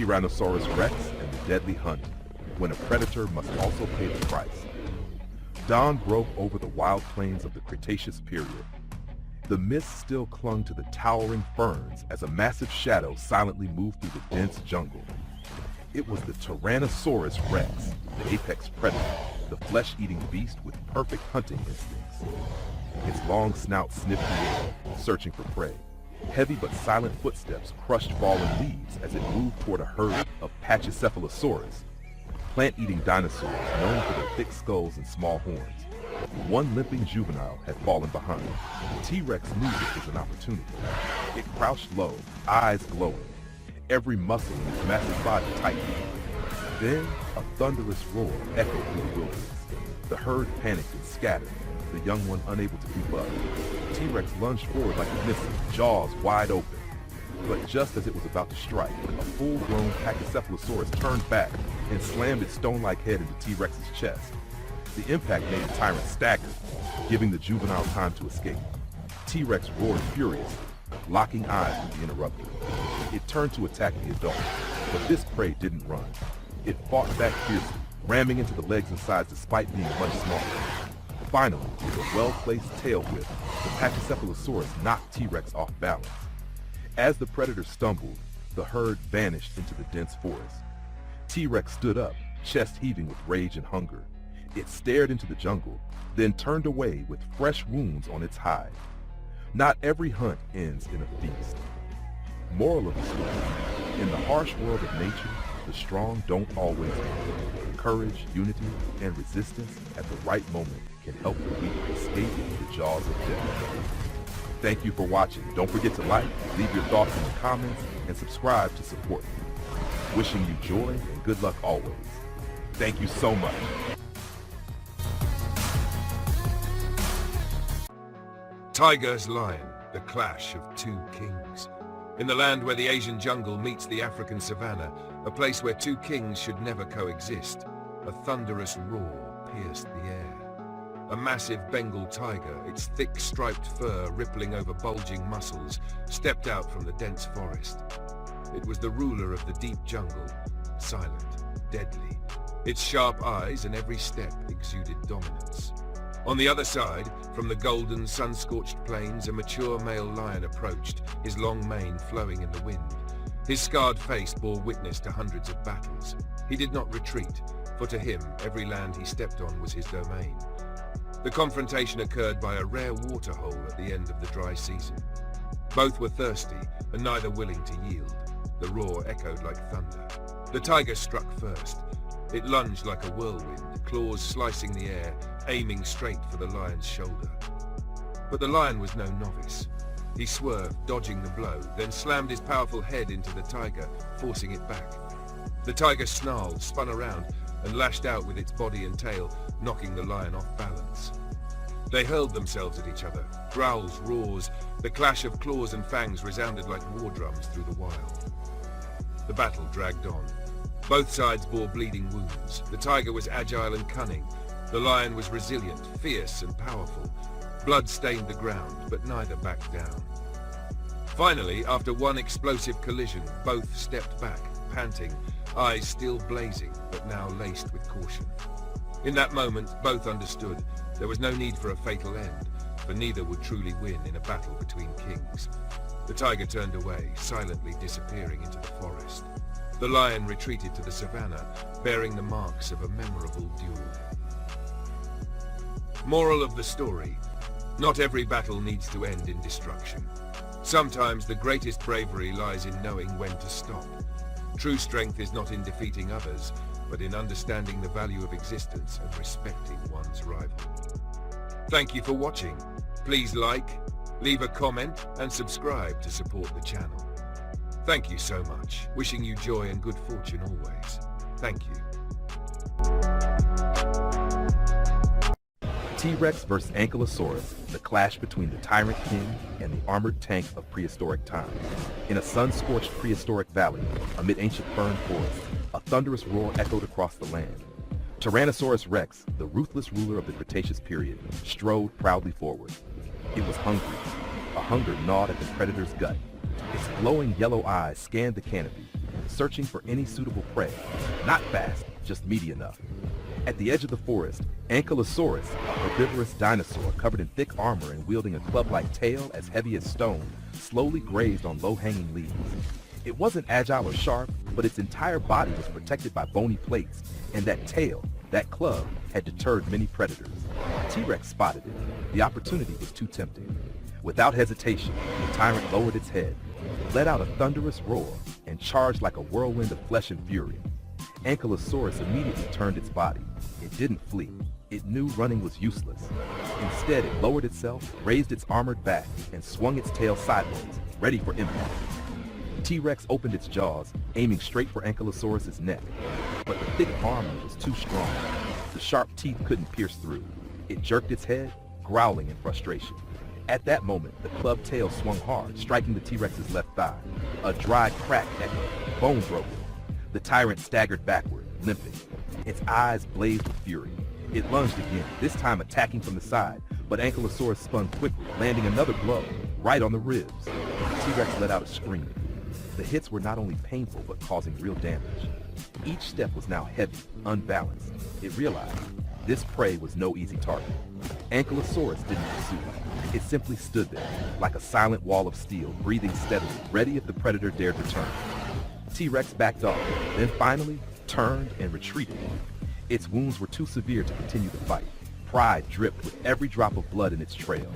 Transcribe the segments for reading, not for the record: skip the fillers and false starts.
Tyrannosaurus Rex and the deadly hunt, when a predator must also pay the price. Dawn broke over the wild plains of the Cretaceous period. The mist still clung to the towering ferns as a massive shadow silently moved through the dense jungle. It was the Tyrannosaurus Rex, the apex predator, the flesh-eating beast with perfect hunting instincts. Its long snout sniffed the air, searching for prey. Heavy but silent footsteps crushed fallen leaves as it moved toward a herd of Pachycephalosaurus, plant-eating dinosaurs known for their thick skulls and small horns. One limping juvenile had fallen behind. The T-Rex knew this was an opportunity. It crouched low, eyes glowing, every muscle in its massive body tightened. Then, a thunderous roar echoed through the wilderness. The herd panicked and scattered, the young one unable to keep up. The T-Rex lunged forward like a missile, jaws wide open. But just as it was about to strike, a full-grown Pachycephalosaurus turned back and slammed its stone-like head into T-Rex's chest. The impact made the tyrant stagger, giving the juvenile time to escape. T-Rex roared furiously, locking eyes with the interrupter. It turned to attack the adult, but this prey didn't run. It fought back fiercely, ramming into the legs and sides despite being much smaller. Finally, with a well-placed tail whip, the Pachycephalosaurus knocked T-Rex off balance. As the predator stumbled, the herd vanished into the dense forest. T-Rex stood up, chest heaving with rage and hunger. It stared into the jungle, then turned away with fresh wounds on its hide. Not every hunt ends in a feast. Moral of the story: in the harsh world of nature, the strong don't always win. Courage, unity, and resistance at the right moment can help the weak escape the jaws of death. Thank you for watching. Don't forget to like, leave your thoughts in the comments, and subscribe to support me. Wishing you joy and good luck always. Thank you so much. Tiger's Lion, the clash of two kings. In the land where the Asian jungle meets the African savanna, a place where two kings should never coexist, a thunderous roar pierced the air. A massive Bengal tiger, its thick striped fur rippling over bulging muscles, stepped out from the dense forest. It was the ruler of the deep jungle, silent, deadly. Its sharp eyes and every step exuded dominance. On the other side, from the golden, sun-scorched plains, a mature male lion approached, his long mane flowing in the wind. His scarred face bore witness to hundreds of battles. He did not retreat, for to him, every land he stepped on was his domain. The confrontation occurred by a rare waterhole at the end of the dry season. Both were thirsty, and neither willing to yield. The roar echoed like thunder. The tiger struck first. It lunged like a whirlwind, claws slicing the air, aiming straight for the lion's shoulder. But the lion was no novice. He swerved, dodging the blow, then slammed his powerful head into the tiger, forcing it back. The tiger snarled, spun around, and lashed out with its body and tail, knocking the lion off balance. They hurled themselves at each other. Growls, roars, the clash of claws and fangs resounded like war drums through the wild. The battle dragged on. Both sides bore bleeding wounds. The tiger was agile and cunning. The lion was resilient, fierce and powerful. Blood stained the ground, but neither backed down. Finally, after one explosive collision, both stepped back, panting, eyes still blazing, but now laced with caution. In that moment, both understood there was no need for a fatal end, for neither would truly win in a battle between kings. The tiger turned away, silently disappearing into the forest. The lion retreated to the savannah, bearing the marks of a memorable duel. Moral of the story: not every battle needs to end in destruction. Sometimes the greatest bravery lies in knowing when to stop. True strength is not in defeating others, but in understanding the value of existence and respecting one's rival. Thank you for watching. Please like, leave a comment, and subscribe to support the channel. Thank you so much. Wishing you joy and good fortune always. Thank you. T-Rex vs. Ankylosaurus, the clash between the tyrant king and the armored tank of prehistoric times. In a sun-scorched prehistoric valley, amid ancient fern forests, a thunderous roar echoed across the land. Tyrannosaurus Rex, the ruthless ruler of the Cretaceous period, strode proudly forward. It was hungry. A hunger gnawed at the predator's gut. Its glowing yellow eyes scanned the canopy, searching for any suitable prey. Not fast, just meaty enough. At the edge of the forest, Ankylosaurus, a herbivorous dinosaur covered in thick armor and wielding a club-like tail as heavy as stone, slowly grazed on low-hanging leaves. It wasn't agile or sharp, but its entire body was protected by bony plates, and that tail, that club, had deterred many predators. T-Rex spotted it. The opportunity was too tempting. Without hesitation, the tyrant lowered its head, let out a thunderous roar, and charged like a whirlwind of flesh and fury. Ankylosaurus immediately turned its body. It didn't flee. It knew running was useless. Instead, it lowered itself, raised its armored back, and swung its tail sideways, ready for impact. T-Rex opened its jaws, aiming straight for Ankylosaurus's neck. But the thick armor was too strong. The sharp teeth couldn't pierce through. It jerked its head, growling in frustration. At that moment, the club tail swung hard, striking the T-Rex's left thigh. A dry crack echoed, bone broken. The tyrant staggered backward, limping. Its eyes blazed with fury. It lunged again, this time attacking from the side, but Ankylosaurus spun quickly, landing another blow, right on the ribs. T-Rex let out a scream. The hits were not only painful, but causing real damage. Each step was now heavy, unbalanced. It realized this prey was no easy target. Ankylosaurus didn't pursue. It simply stood there, like a silent wall of steel, breathing steadily, ready if the predator dared return. T-Rex backed off, then finally turned and retreated. Its wounds were too severe to continue the fight. Pride dripped with every drop of blood in its trail.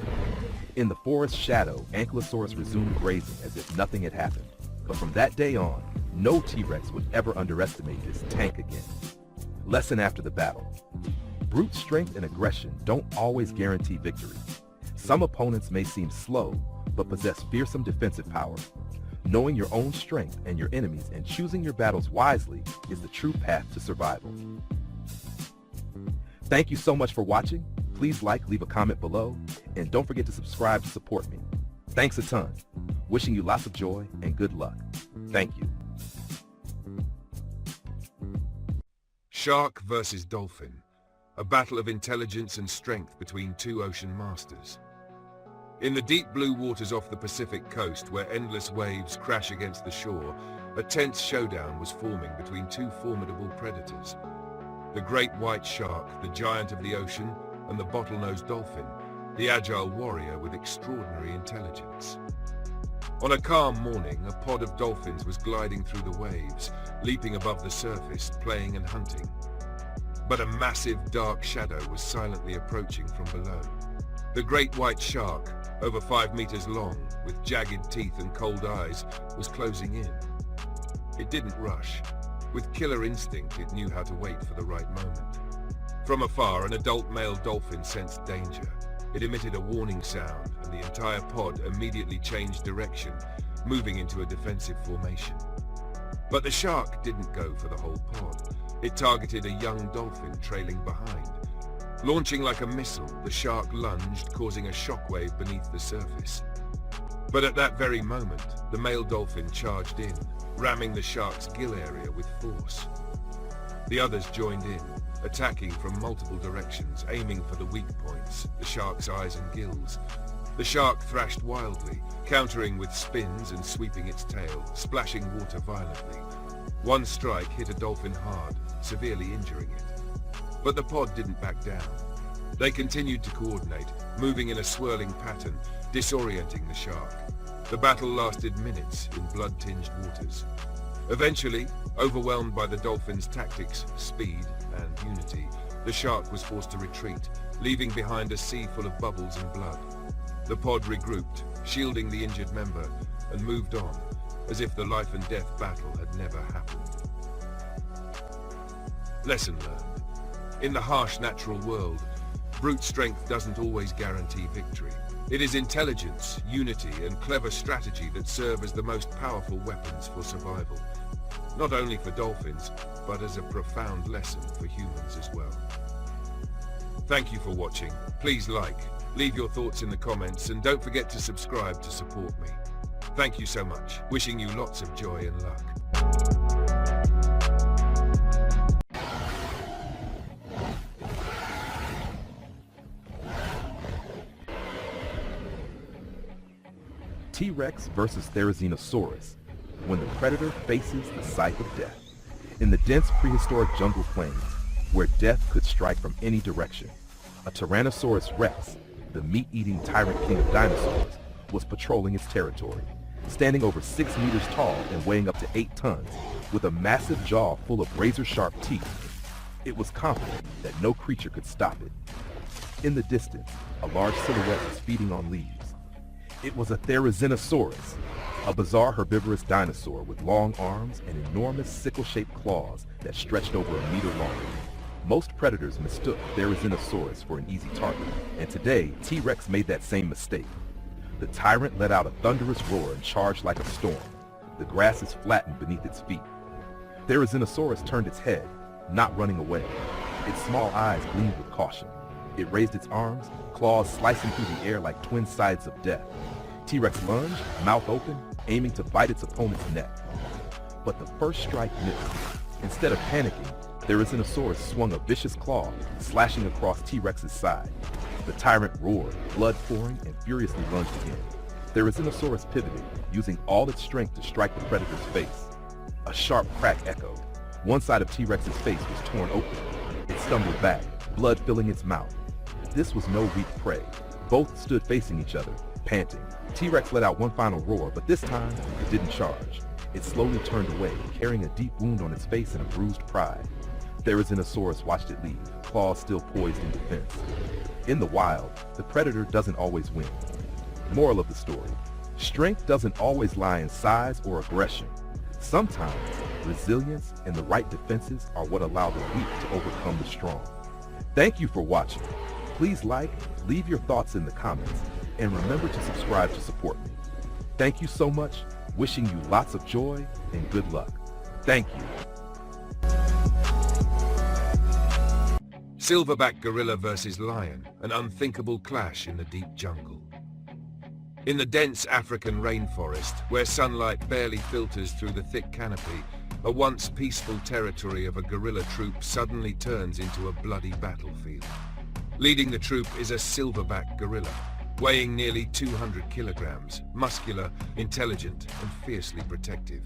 In the forest shadow, Ankylosaurus resumed grazing as if nothing had happened. But from that day on, no T-Rex would ever underestimate this tank again. Lesson after the battle. Brute strength and aggression don't always guarantee victory. Some opponents may seem slow, but possess fearsome defensive power. Knowing your own strength and your enemies and choosing your battles wisely is the true path to survival. Thank you so much for watching. Please like, leave a comment below, and don't forget to subscribe to support me. Thanks a ton. Wishing you lots of joy and good luck. Thank you. Shark versus dolphin. A battle of intelligence and strength between two ocean masters. In the deep blue waters off the Pacific coast, where endless waves crash against the shore, a tense showdown was forming between two formidable predators. The great white shark, the giant of the ocean, and the bottlenose dolphin, the agile warrior with extraordinary intelligence. On a calm morning, a pod of dolphins was gliding through the waves, leaping above the surface, playing and hunting. But a massive dark shadow was silently approaching from below. The great white shark, over 5 meters long, with jagged teeth and cold eyes, was closing in. It didn't rush. With killer instinct, it knew how to wait for the right moment. From afar, an adult male dolphin sensed danger. It emitted a warning sound, and the entire pod immediately changed direction, moving into a defensive formation. But the shark didn't go for the whole pod. It targeted a young dolphin trailing behind. Launching like a missile, the shark lunged, causing a shockwave beneath the surface. But at that very moment, the male dolphin charged in, ramming the shark's gill area with force. The others joined in, attacking from multiple directions, aiming for the weak points, the shark's eyes and gills. The shark thrashed wildly, countering with spins and sweeping its tail, splashing water violently. One strike hit a dolphin hard, severely injuring it. But the pod didn't back down. They continued to coordinate, moving in a swirling pattern, disorienting the shark. The battle lasted minutes in blood-tinged waters. Eventually, overwhelmed by the dolphin's tactics, speed, and unity, the shark was forced to retreat, leaving behind a sea full of bubbles and blood. The pod regrouped, shielding the injured member, and moved on, as if the life and death battle had never happened. Lesson learned. In the harsh natural world, brute strength doesn't always guarantee victory. It is intelligence, unity, and clever strategy that serve as the most powerful weapons for survival. Not only for dolphins, but as a profound lesson for humans as well. Thank you for watching. Please like, leave your thoughts in the comments, and don't forget to subscribe to support me. Thank you so much. Wishing you lots of joy and luck. T-Rex versus Therizinosaurus. when the predator faces the sight of death. In the dense prehistoric jungle plains, where death could strike from any direction, a Tyrannosaurus rex, the meat-eating tyrant king of dinosaurs, was patrolling its territory. Standing over 6 meters tall and weighing up to 8 tons, with a massive jaw full of razor-sharp teeth, it was confident that no creature could stop it. In the distance, a large silhouette was feeding on leaves. It was a Therizinosaurus, a bizarre herbivorous dinosaur with long arms and enormous sickle-shaped claws that stretched over a meter long. Most predators mistook Therizinosaurus for an easy target, and today T-Rex made that same mistake. The tyrant let out a thunderous roar and charged like a storm. The grass is flattened beneath its feet. Therizinosaurus turned its head, not running away. Its small eyes gleamed with caution. It raised its arms, claws slicing through the air like twin sides of death. T-Rex lunged, mouth open, aiming to bite its opponent's neck. But the first strike missed. Instead of panicking, Therizinosaurus swung a vicious claw, slashing across T-Rex's side. The tyrant roared, blood pouring, and furiously lunged again. Therizinosaurus pivoted, using all its strength to strike the predator's face. A sharp crack echoed. One side of T-Rex's face was torn open. It stumbled back, blood filling its mouth. This was no weak prey. Both stood facing each other, panting. T-Rex let out one final roar, but this time, it didn't charge. It slowly turned away, carrying a deep wound on its face and a bruised pride. Therizinosaurus watched it leave, claws still poised in defense. In the wild, the predator doesn't always win. Moral of the story: strength doesn't always lie in size or aggression. Sometimes, resilience and the right defenses are what allow the weak to overcome the strong. Thank you for watching. Please like, leave your thoughts in the comments, and remember to subscribe to support me. Thank you so much, wishing you lots of joy and good luck. Thank you. Silverback gorilla versus lion, an unthinkable clash in the deep jungle. In the dense African rainforest, where sunlight barely filters through the thick canopy, a once peaceful territory of a gorilla troop suddenly turns into a bloody battlefield. Leading the troop is a silverback gorilla, weighing nearly 200 kilograms, muscular, intelligent, and fiercely protective.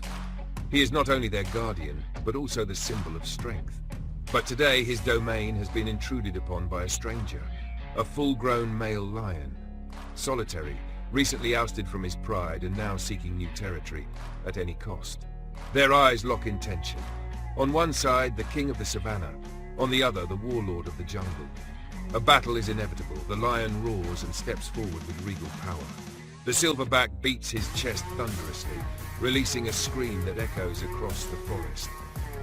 He is not only their guardian, but also the symbol of strength. But today his domain has been intruded upon by a stranger, a full-grown male lion. Solitary, recently ousted from his pride and now seeking new territory at any cost. Their eyes lock in tension. On one side, the king of the savannah, on the other, the warlord of the jungle. A battle is inevitable. The lion roars and steps forward with regal power. The silverback beats his chest thunderously, releasing a scream that echoes across the forest.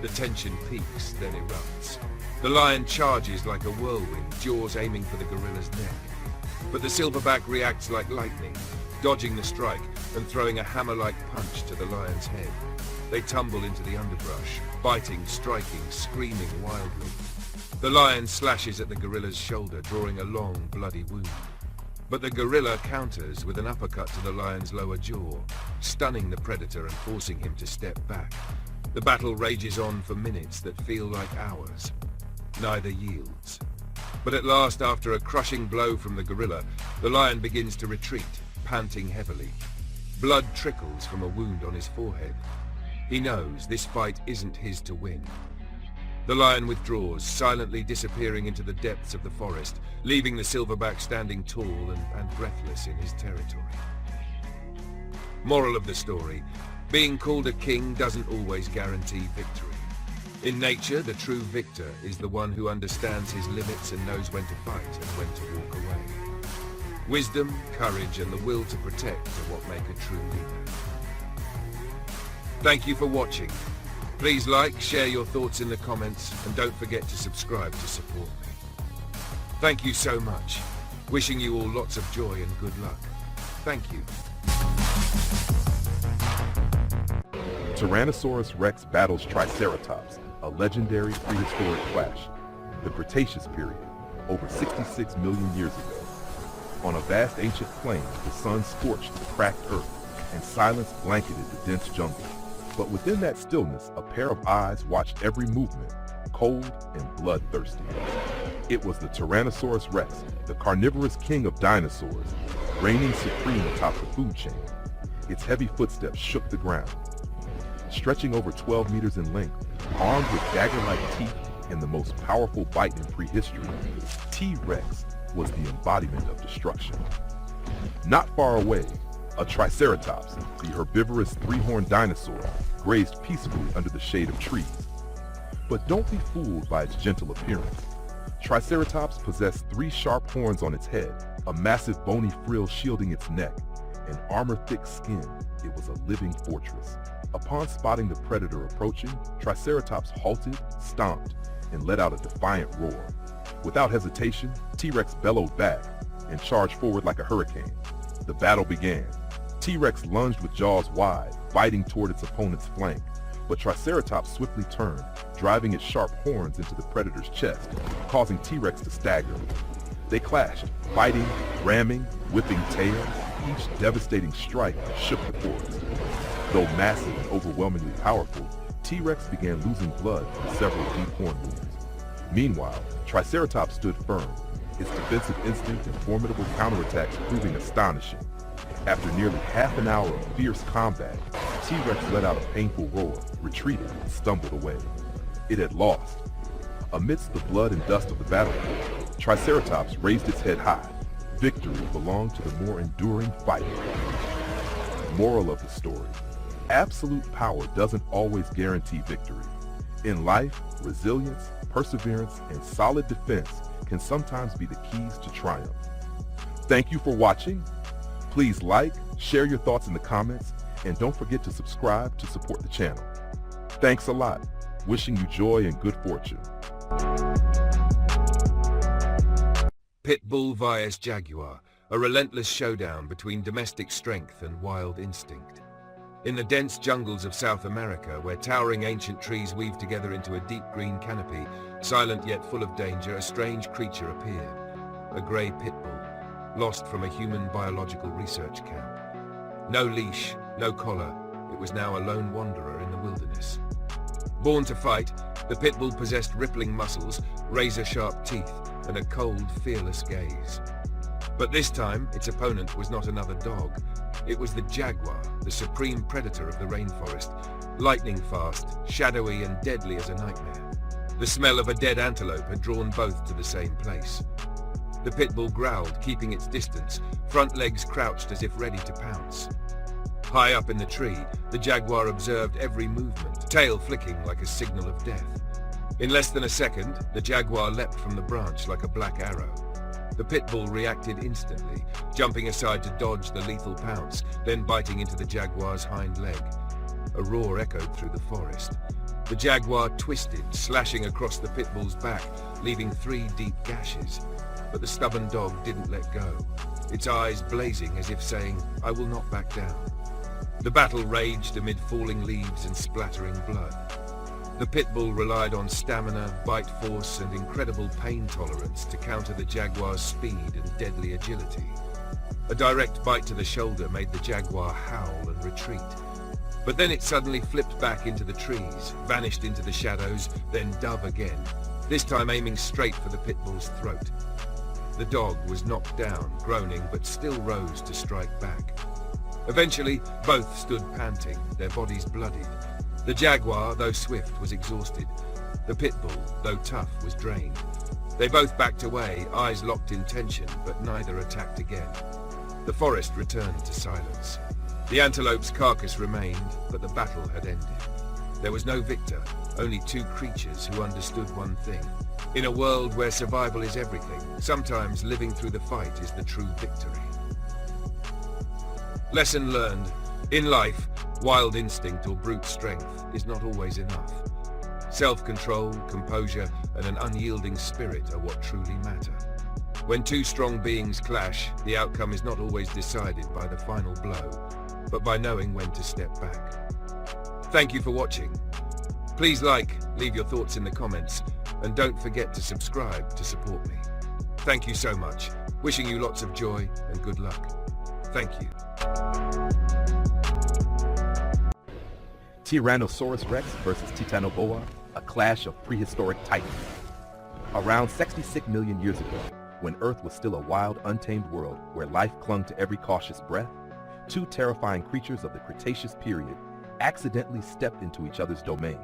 The tension peaks, then erupts. The lion charges like a whirlwind, jaws aiming for the gorilla's neck. But the silverback reacts like lightning, dodging the strike and throwing a hammer-like punch to the lion's head. They tumble into the underbrush, biting, striking, screaming wildly. The lion slashes at the gorilla's shoulder, drawing a long, bloody wound. But the gorilla counters with an uppercut to the lion's lower jaw, stunning the predator and forcing him to step back. The battle rages on for minutes that feel like hours. Neither yields. But at last, after a crushing blow from the gorilla, the lion begins to retreat, panting heavily. Blood trickles from a wound on his forehead. He knows this fight isn't his to win. The lion withdraws, silently disappearing into the depths of the forest, leaving the silverback standing tall and breathless in his territory. Moral of the story: being called a king doesn't always guarantee victory. In nature, the true victor is the one who understands his limits and knows when to fight and when to walk away. Wisdom, courage, and the will to protect are what make a true leader. Thank you for watching. Please like, share your thoughts in the comments, and don't forget to subscribe to support me. Thank you so much. Wishing you all lots of joy and good luck. Thank you. Tyrannosaurus rex battles Triceratops, a legendary prehistoric clash. The Cretaceous period, over 66 million years ago. On a vast ancient plain, the sun scorched the cracked earth, and silence blanketed the dense jungle. But within that stillness, a pair of eyes watched every movement, cold and bloodthirsty. It was the Tyrannosaurus rex, the carnivorous king of dinosaurs, reigning supreme atop the food chain. Its heavy footsteps shook the ground. Stretching over 12 meters in length, armed with dagger-like teeth and the most powerful bite in prehistory, T-Rex was the embodiment of destruction. Not far away, a Triceratops, the herbivorous three-horned dinosaur, grazed peacefully under the shade of trees. But don't be fooled by its gentle appearance. Triceratops possessed 3 sharp horns on its head, a massive bony frill shielding its neck, and armor-thick skin. It was a living fortress. Upon spotting the predator approaching, Triceratops halted, stomped, and let out a defiant roar. Without hesitation, T-Rex bellowed back and charged forward like a hurricane. The battle began. T-Rex lunged with jaws wide, biting toward its opponent's flank, but Triceratops swiftly turned, driving its sharp horns into the predator's chest, causing T-Rex to stagger. They clashed, fighting, ramming, whipping tails. Each devastating strike shook the forest. Though massive and overwhelmingly powerful, T-Rex began losing blood from several deep horn wounds. Meanwhile, Triceratops stood firm, its defensive instinct and formidable counterattacks proving astonishing. After nearly half an hour of fierce combat, T-Rex let out a painful roar, retreated, and stumbled away. It had lost. Amidst the blood and dust of the battlefield, Triceratops raised its head high. Victory belonged to the more enduring fighter. Moral of the story: absolute power doesn't always guarantee victory. In life, resilience, perseverance, and solid defense can sometimes be the keys to triumph. Thank you for watching. Please like, share your thoughts in the comments, and don't forget to subscribe to support the channel. Thanks a lot. Wishing you joy and good fortune. Pit bull vs jaguar, a relentless showdown between domestic strength and wild instinct. In the dense jungles of South America, where towering ancient trees weave together into a deep green canopy, silent yet full of danger, a strange creature appeared. A grey pit bull, lost from a human biological research camp. No leash, no collar, it was now a lone wanderer in the wilderness. Born to fight, the pit bull possessed rippling muscles, razor-sharp teeth, and a cold, fearless gaze. But this time, its opponent was not another dog. It was the jaguar, the supreme predator of the rainforest, lightning fast, shadowy and deadly as a nightmare. The smell of a dead antelope had drawn both to the same place. The pit bull growled, keeping its distance, front legs crouched as if ready to pounce. High up in the tree, the jaguar observed every movement, tail flicking like a signal of death. In less than a second, the jaguar leapt from the branch like a black arrow. The pit bull reacted instantly, jumping aside to dodge the lethal pounce, then biting into the jaguar's hind leg. A roar echoed through the forest. The jaguar twisted, slashing across the pit bull's back, leaving 3 deep gashes. But the stubborn dog didn't let go, its eyes blazing as if saying, "I will not back down." The battle raged amid falling leaves and splattering blood. The pit bull relied on stamina, bite force, and incredible pain tolerance to counter the jaguar's speed and deadly agility. A direct bite to the shoulder made the jaguar howl and retreat. But then it suddenly flipped back into the trees, vanished into the shadows, then dove again, this time aiming straight for the pit bull's throat. The dog was knocked down, groaning, but still rose to strike back. Eventually, both stood panting, their bodies bloodied. The jaguar, though swift, was exhausted. The pit bull, though tough, was drained. They both backed away, eyes locked in tension, but neither attacked again. The forest returned to silence. The antelope's carcass remained, but the battle had ended. There was no victor, only 2 creatures who understood one thing. In a world where survival is everything, sometimes living through the fight is the true victory. Lesson learned. In life, wild instinct or brute strength is not always enough. Self-control, composure, and an unyielding spirit are what truly matter. When 2 strong beings clash, the outcome is not always decided by the final blow, but by knowing when to step back. Thank you for watching. Please like, leave your thoughts in the comments, and don't forget to subscribe to support me. Thank you so much. Wishing you lots of joy and good luck. Thank you. Tyrannosaurus Rex versus Titanoboa, a clash of prehistoric titans. Around 66 million years ago, when Earth was still a wild, untamed world where life clung to every cautious breath, 2 terrifying creatures of the Cretaceous period accidentally stepped into each other's domain.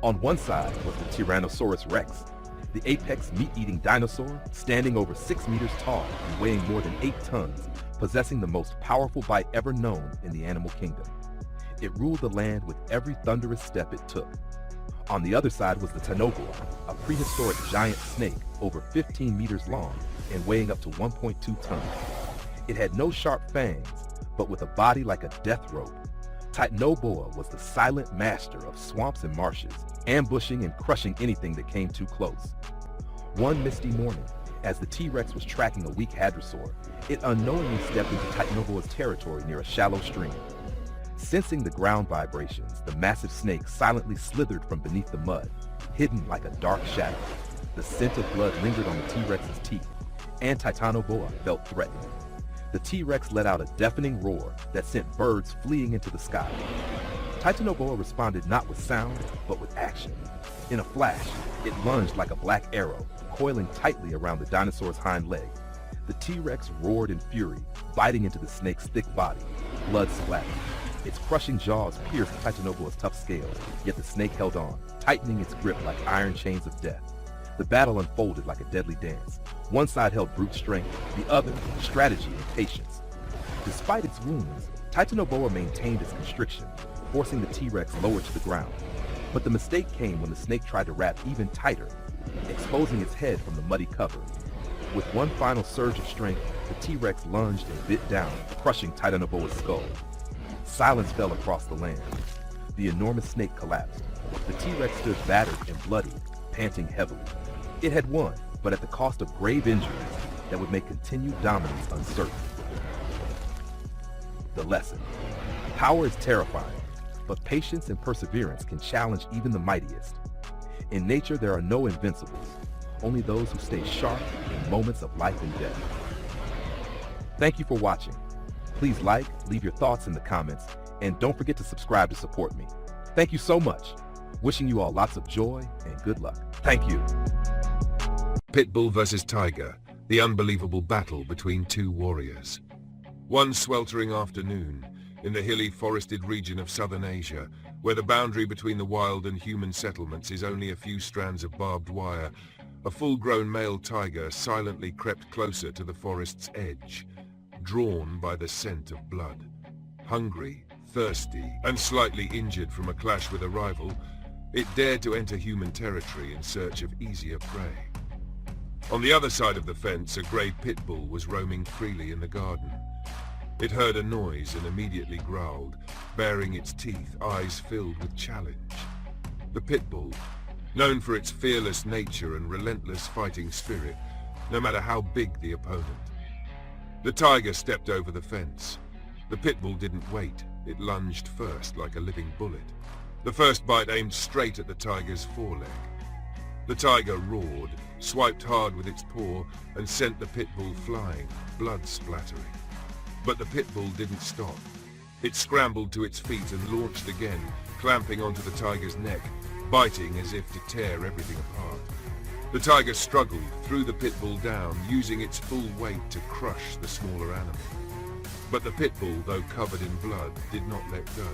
On one side was the Tyrannosaurus rex, the apex meat-eating dinosaur, standing over 6 meters tall and weighing more than 8 tons, possessing the most powerful bite ever known in the animal kingdom. It ruled the land with every thunderous step it took. On the other side was the Tinoboa, a prehistoric giant snake over 15 meters long and weighing up to 1.2 tons. It had no sharp fangs, but with a body like a death rope. Titanoboa was the silent master of swamps and marshes, ambushing and crushing anything that came too close. One misty morning, as the T-Rex was tracking a weak hadrosaur, it unknowingly stepped into Titanoboa's territory near a shallow stream. Sensing the ground vibrations, the massive snake silently slithered from beneath the mud, hidden like a dark shadow. The scent of blood lingered on the T-Rex's teeth, and Titanoboa felt threatened. The T-Rex let out a deafening roar that sent birds fleeing into the sky. Titanoboa responded not with sound, but with action. In a flash, it lunged like a black arrow, coiling tightly around the dinosaur's hind leg. The T-Rex roared in fury, biting into the snake's thick body. Blood splattered. Its crushing jaws pierced Titanoboa's tough scales, yet the snake held on, tightening its grip like iron chains of death. The battle unfolded like a deadly dance. One side held brute strength, the other, strategy and patience. Despite its wounds, Titanoboa maintained its constriction, forcing the T-Rex lower to the ground. But the mistake came when the snake tried to wrap even tighter, exposing its head from the muddy cover. With one final surge of strength, the T-Rex lunged and bit down, crushing Titanoboa's skull. Silence fell across the land. The enormous snake collapsed. The T-Rex stood battered and bloody, panting heavily. It had won, but at the cost of grave injuries that would make continued dominance uncertain. The lesson. Power is terrifying, but patience and perseverance can challenge even the mightiest. In nature, there are no invincibles, only those who stay sharp in moments of life and death. Thank you for watching. Please like, leave your thoughts in the comments, and don't forget to subscribe to support me. Thank you so much. Wishing you all lots of joy and good luck. Thank you. Pitbull versus tiger, the unbelievable battle between two warriors. One sweltering afternoon, in the hilly forested region of southern Asia, where the boundary between the wild and human settlements is only a few strands of barbed wire, a full-grown male tiger silently crept closer to the forest's edge, drawn by the scent of blood. Hungry, thirsty, and slightly injured from a clash with a rival, it dared to enter human territory in search of easier prey. On the other side of the fence, a grey pit bull was roaming freely in the garden. It heard a noise and immediately growled, baring its teeth, eyes filled with challenge. The pit bull, known for its fearless nature and relentless fighting spirit, no matter how big the opponent. The tiger stepped over the fence. The pit bull didn't wait. It lunged first like a living bullet. The first bite aimed straight at the tiger's foreleg. The tiger roared, swiped hard with its paw, and sent the pit bull flying, blood splattering. But the pit bull didn't stop. It scrambled to its feet and launched again, clamping onto the tiger's neck, biting as if to tear everything apart. The tiger struggled, threw the pit bull down, using its full weight to crush the smaller animal. But the pit bull, though covered in blood, did not let go.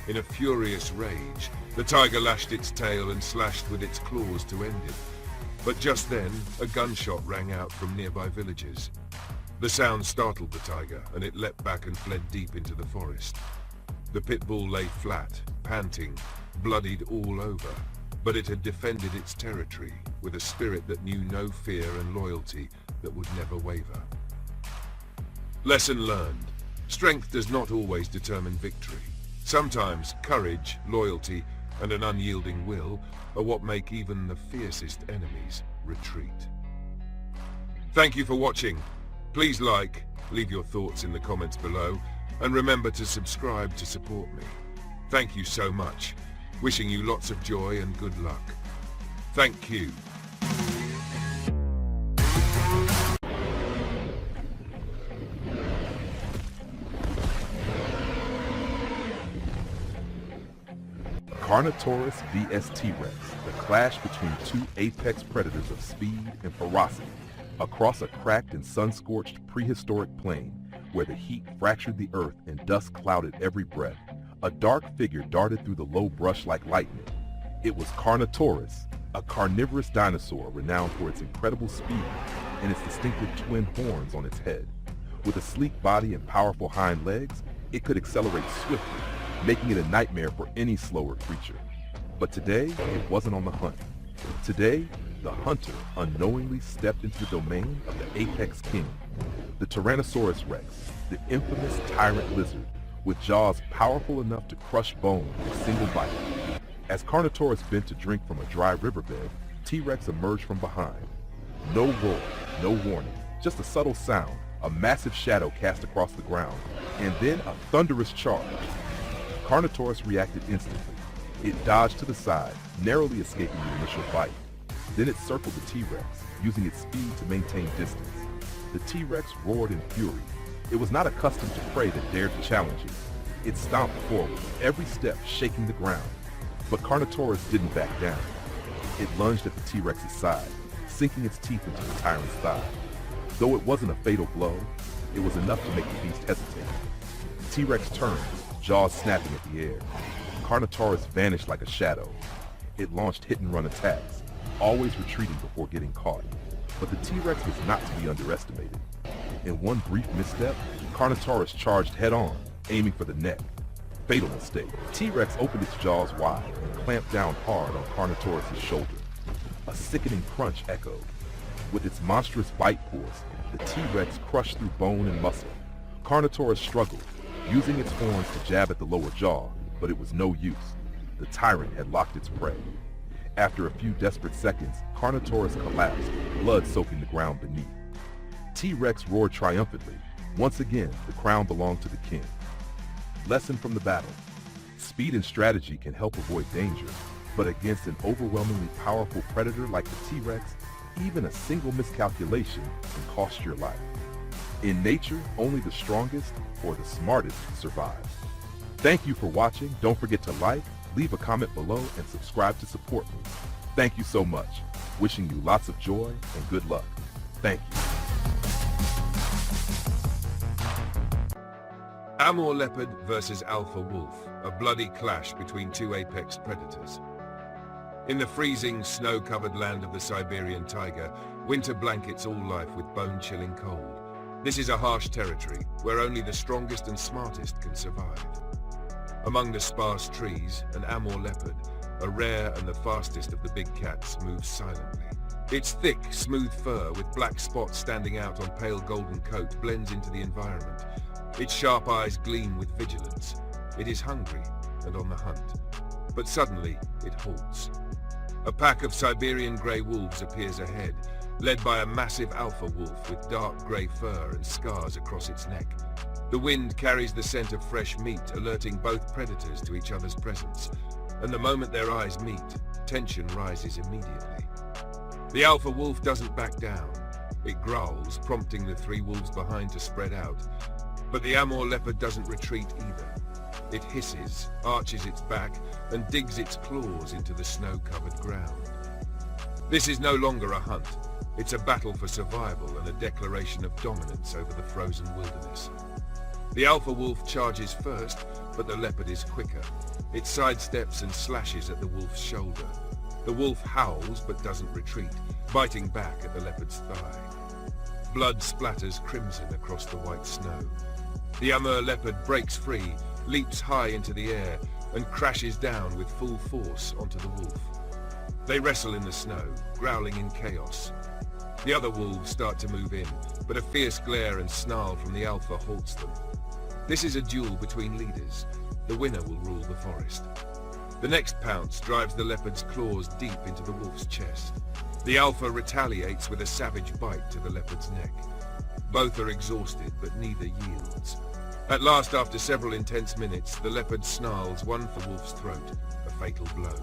In a furious rage, the tiger lashed its tail and slashed with its claws to end it. But just then, a gunshot rang out from nearby villages. The sound startled the tiger, and it leapt back and fled deep into the forest. The pit bull lay flat, panting, bloodied all over, but it had defended its territory with a spirit that knew no fear and loyalty that would never waver. Lesson learned. Strength does not always determine victory. Sometimes courage, loyalty, and an unyielding will are what make even the fiercest enemies retreat. Thank you for watching. Please like, leave your thoughts in the comments below, and remember to subscribe to support me. Thank you so much. Wishing you lots of joy and good luck. Thank you. Carnotaurus vs T-Rex, the clash between two apex predators of speed and ferocity, across a cracked and sun-scorched prehistoric plain where the heat fractured the earth and dust clouded every breath. A dark figure darted through the low brush like lightning. It was Carnotaurus, a carnivorous dinosaur renowned for its incredible speed and its distinctive twin horns on its head. With a sleek body and powerful hind legs, it could accelerate swiftly, making it a nightmare for any slower creature. But today, it wasn't on the hunt. Today, the hunter unknowingly stepped into the domain of the apex king, the Tyrannosaurus Rex, the infamous tyrant lizard, with jaws powerful enough to crush bone in a single bite. As Carnotaurus bent to drink from a dry riverbed, T-Rex emerged from behind. No roar, no warning, just a subtle sound, a massive shadow cast across the ground, and then a thunderous charge. Carnotaurus reacted instantly. It dodged to the side, narrowly escaping the initial bite. Then it circled the T-Rex, using its speed to maintain distance. The T-Rex roared in fury. It was not accustomed to prey that dared to challenge it. It stomped forward, every step shaking the ground. But Carnotaurus didn't back down. It lunged at the T-Rex's side, sinking its teeth into the tyrant's thigh. Though it wasn't a fatal blow, it was enough to make the beast hesitate. The T-Rex turned, jaws snapping at the air. Carnotaurus vanished like a shadow. It launched hit-and-run attacks, always retreating before getting caught. But the T-Rex was not to be underestimated. In one brief misstep, Carnotaurus charged head-on, aiming for the neck. Fatal mistake. T-Rex opened its jaws wide and clamped down hard on Carnotaurus' shoulder. A sickening crunch echoed. With its monstrous bite force, the T-Rex crushed through bone and muscle. Carnotaurus struggled, using its horns to jab at the lower jaw, but it was no use. The tyrant had locked its prey. After a few desperate seconds, Carnotaurus collapsed, blood soaking the ground beneath. T-Rex roared triumphantly. Once again, the crown belonged to the king. Lesson from the battle. Speed and strategy can help avoid danger, but against an overwhelmingly powerful predator like the T-Rex, even a single miscalculation can cost your life. In nature, only the strongest or the smartest survive. Thank you for watching. Don't forget to like, leave a comment below, and subscribe to support me. Thank you so much. Wishing you lots of joy and good luck. Thank you. Amur leopard versus alpha wolf, a bloody clash between two apex predators. In the freezing, snow-covered land of the Siberian taiga, winter blankets all life with bone-chilling cold. This is a harsh territory where only the strongest and smartest can survive. Among the sparse trees, an Amur leopard, a rare and the fastest of the big cats, moves silently. Its thick, smooth fur with black spots standing out on pale golden coat blends into the environment. Its sharp eyes gleam with vigilance. It is hungry and on the hunt. But suddenly, it halts. A pack of Siberian grey wolves appears ahead, led by a massive alpha wolf with dark grey fur and scars across its neck. The wind carries the scent of fresh meat, alerting both predators to each other's presence. And the moment their eyes meet, tension rises immediately. The alpha wolf doesn't back down. It growls, prompting the three wolves behind to spread out. But the Amur leopard doesn't retreat either. It hisses, arches its back, and digs its claws into the snow-covered ground. This is no longer a hunt. It's a battle for survival and a declaration of dominance over the frozen wilderness. The alpha wolf charges first, but the leopard is quicker. It sidesteps and slashes at the wolf's shoulder. The wolf howls but doesn't retreat, biting back at the leopard's thigh. Blood splatters crimson across the white snow. The Amur leopard breaks free, leaps high into the air, and crashes down with full force onto the wolf. They wrestle in the snow, growling in chaos. The other wolves start to move in, but a fierce glare and snarl from the alpha halts them. This is a duel between leaders. The winner will rule the forest. The next pounce drives the leopard's claws deep into the wolf's chest. The alpha retaliates with a savage bite to the leopard's neck. Both are exhausted, but neither yields. At last, after several intense minutes, the leopard snarls one for wolf's throat, a fatal blow.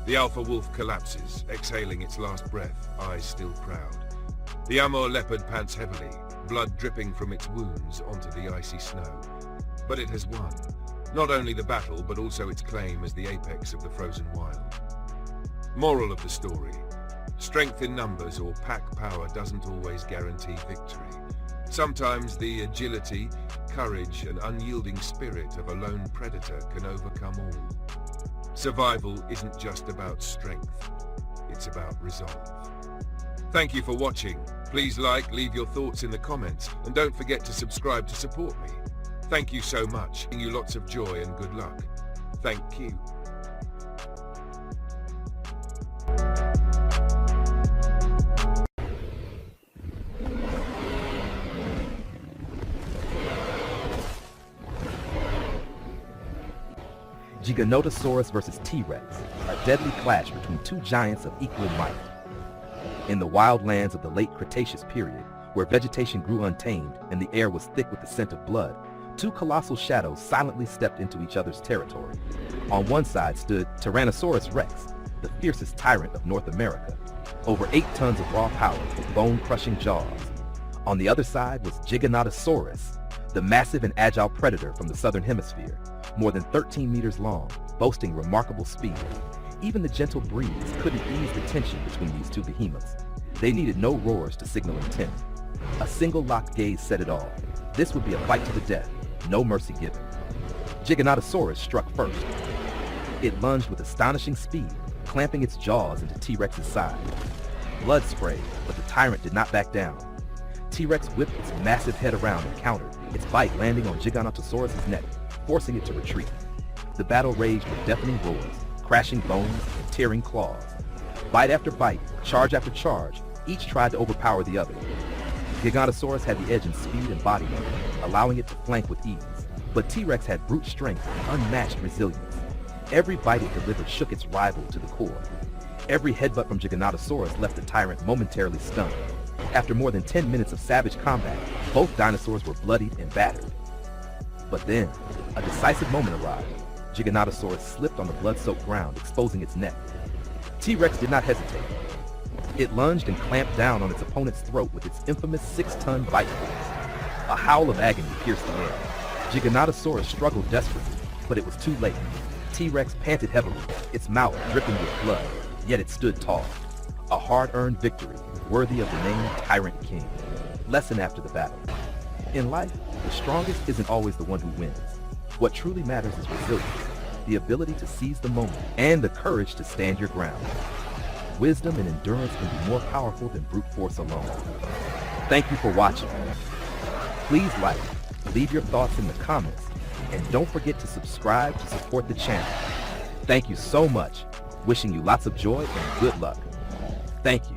The alpha wolf collapses, exhaling its last breath, eyes still proud. The Amur leopard pants heavily, blood dripping from its wounds onto the icy snow. But it has won, not only the battle, but also its claim as the apex of the frozen wild. Moral of the story: strength in numbers or pack power doesn't always guarantee victory. Sometimes the agility, courage, and unyielding spirit of a lone predator can overcome all. Survival isn't just about strength, it's about resolve. Thank you for watching. Please like, leave your thoughts in the comments, and don't forget to subscribe to support me. Thank you so much. Wishing you lots of joy and good luck. Thank you. Giganotosaurus versus T-Rex, a deadly clash between two giants of equal might. In the wild lands of the late Cretaceous period, where vegetation grew untamed and the air was thick with the scent of blood, two colossal shadows silently stepped into each other's territory. On one side stood Tyrannosaurus Rex, the fiercest tyrant of North America, over 8 tons of raw power with bone-crushing jaws. On the other side was Giganotosaurus, the massive and agile predator from the southern hemisphere, more than 13 meters long, boasting remarkable speed. Even the gentle breeze couldn't ease the tension between these two behemoths. They needed no roars to signal intent. A single locked gaze said it all. This would be a fight to the death, no mercy given. Giganotosaurus struck first. It lunged with astonishing speed, clamping its jaws into T-Rex's side. Blood sprayed, but the tyrant did not back down. T-Rex whipped its massive head around and countered, its bite landing on Giganotosaurus' neck, forcing it to retreat. The battle raged with deafening roars, crashing bones, and tearing claws. Bite after bite, charge after charge, each tried to overpower the other. Giganotosaurus had the edge in speed and body weight, allowing it to flank with ease. But T-Rex had brute strength and unmatched resilience. Every bite it delivered shook its rival to the core. Every headbutt from Giganotosaurus left the tyrant momentarily stunned. After more than 10 minutes of savage combat, both dinosaurs were bloodied and battered. But then, a decisive moment arrived. Giganotosaurus slipped on the blood-soaked ground, exposing its neck. T-Rex did not hesitate. It lunged and clamped down on its opponent's throat with its infamous 6-ton bite force. A howl of agony pierced the air. Giganotosaurus struggled desperately, but it was too late. T-Rex panted heavily, its mouth dripping with blood, yet it stood tall. A hard-earned victory, worthy of the name Tyrant King. Lesson after the battle. In life, the strongest isn't always the one who wins. What truly matters is resilience, the ability to seize the moment, and the courage to stand your ground. Wisdom and endurance can be more powerful than brute force alone. Thank you for watching. Please like, leave your thoughts in the comments, and don't forget to subscribe to support the channel. Thank you so much. Wishing you lots of joy and good luck. Thank you.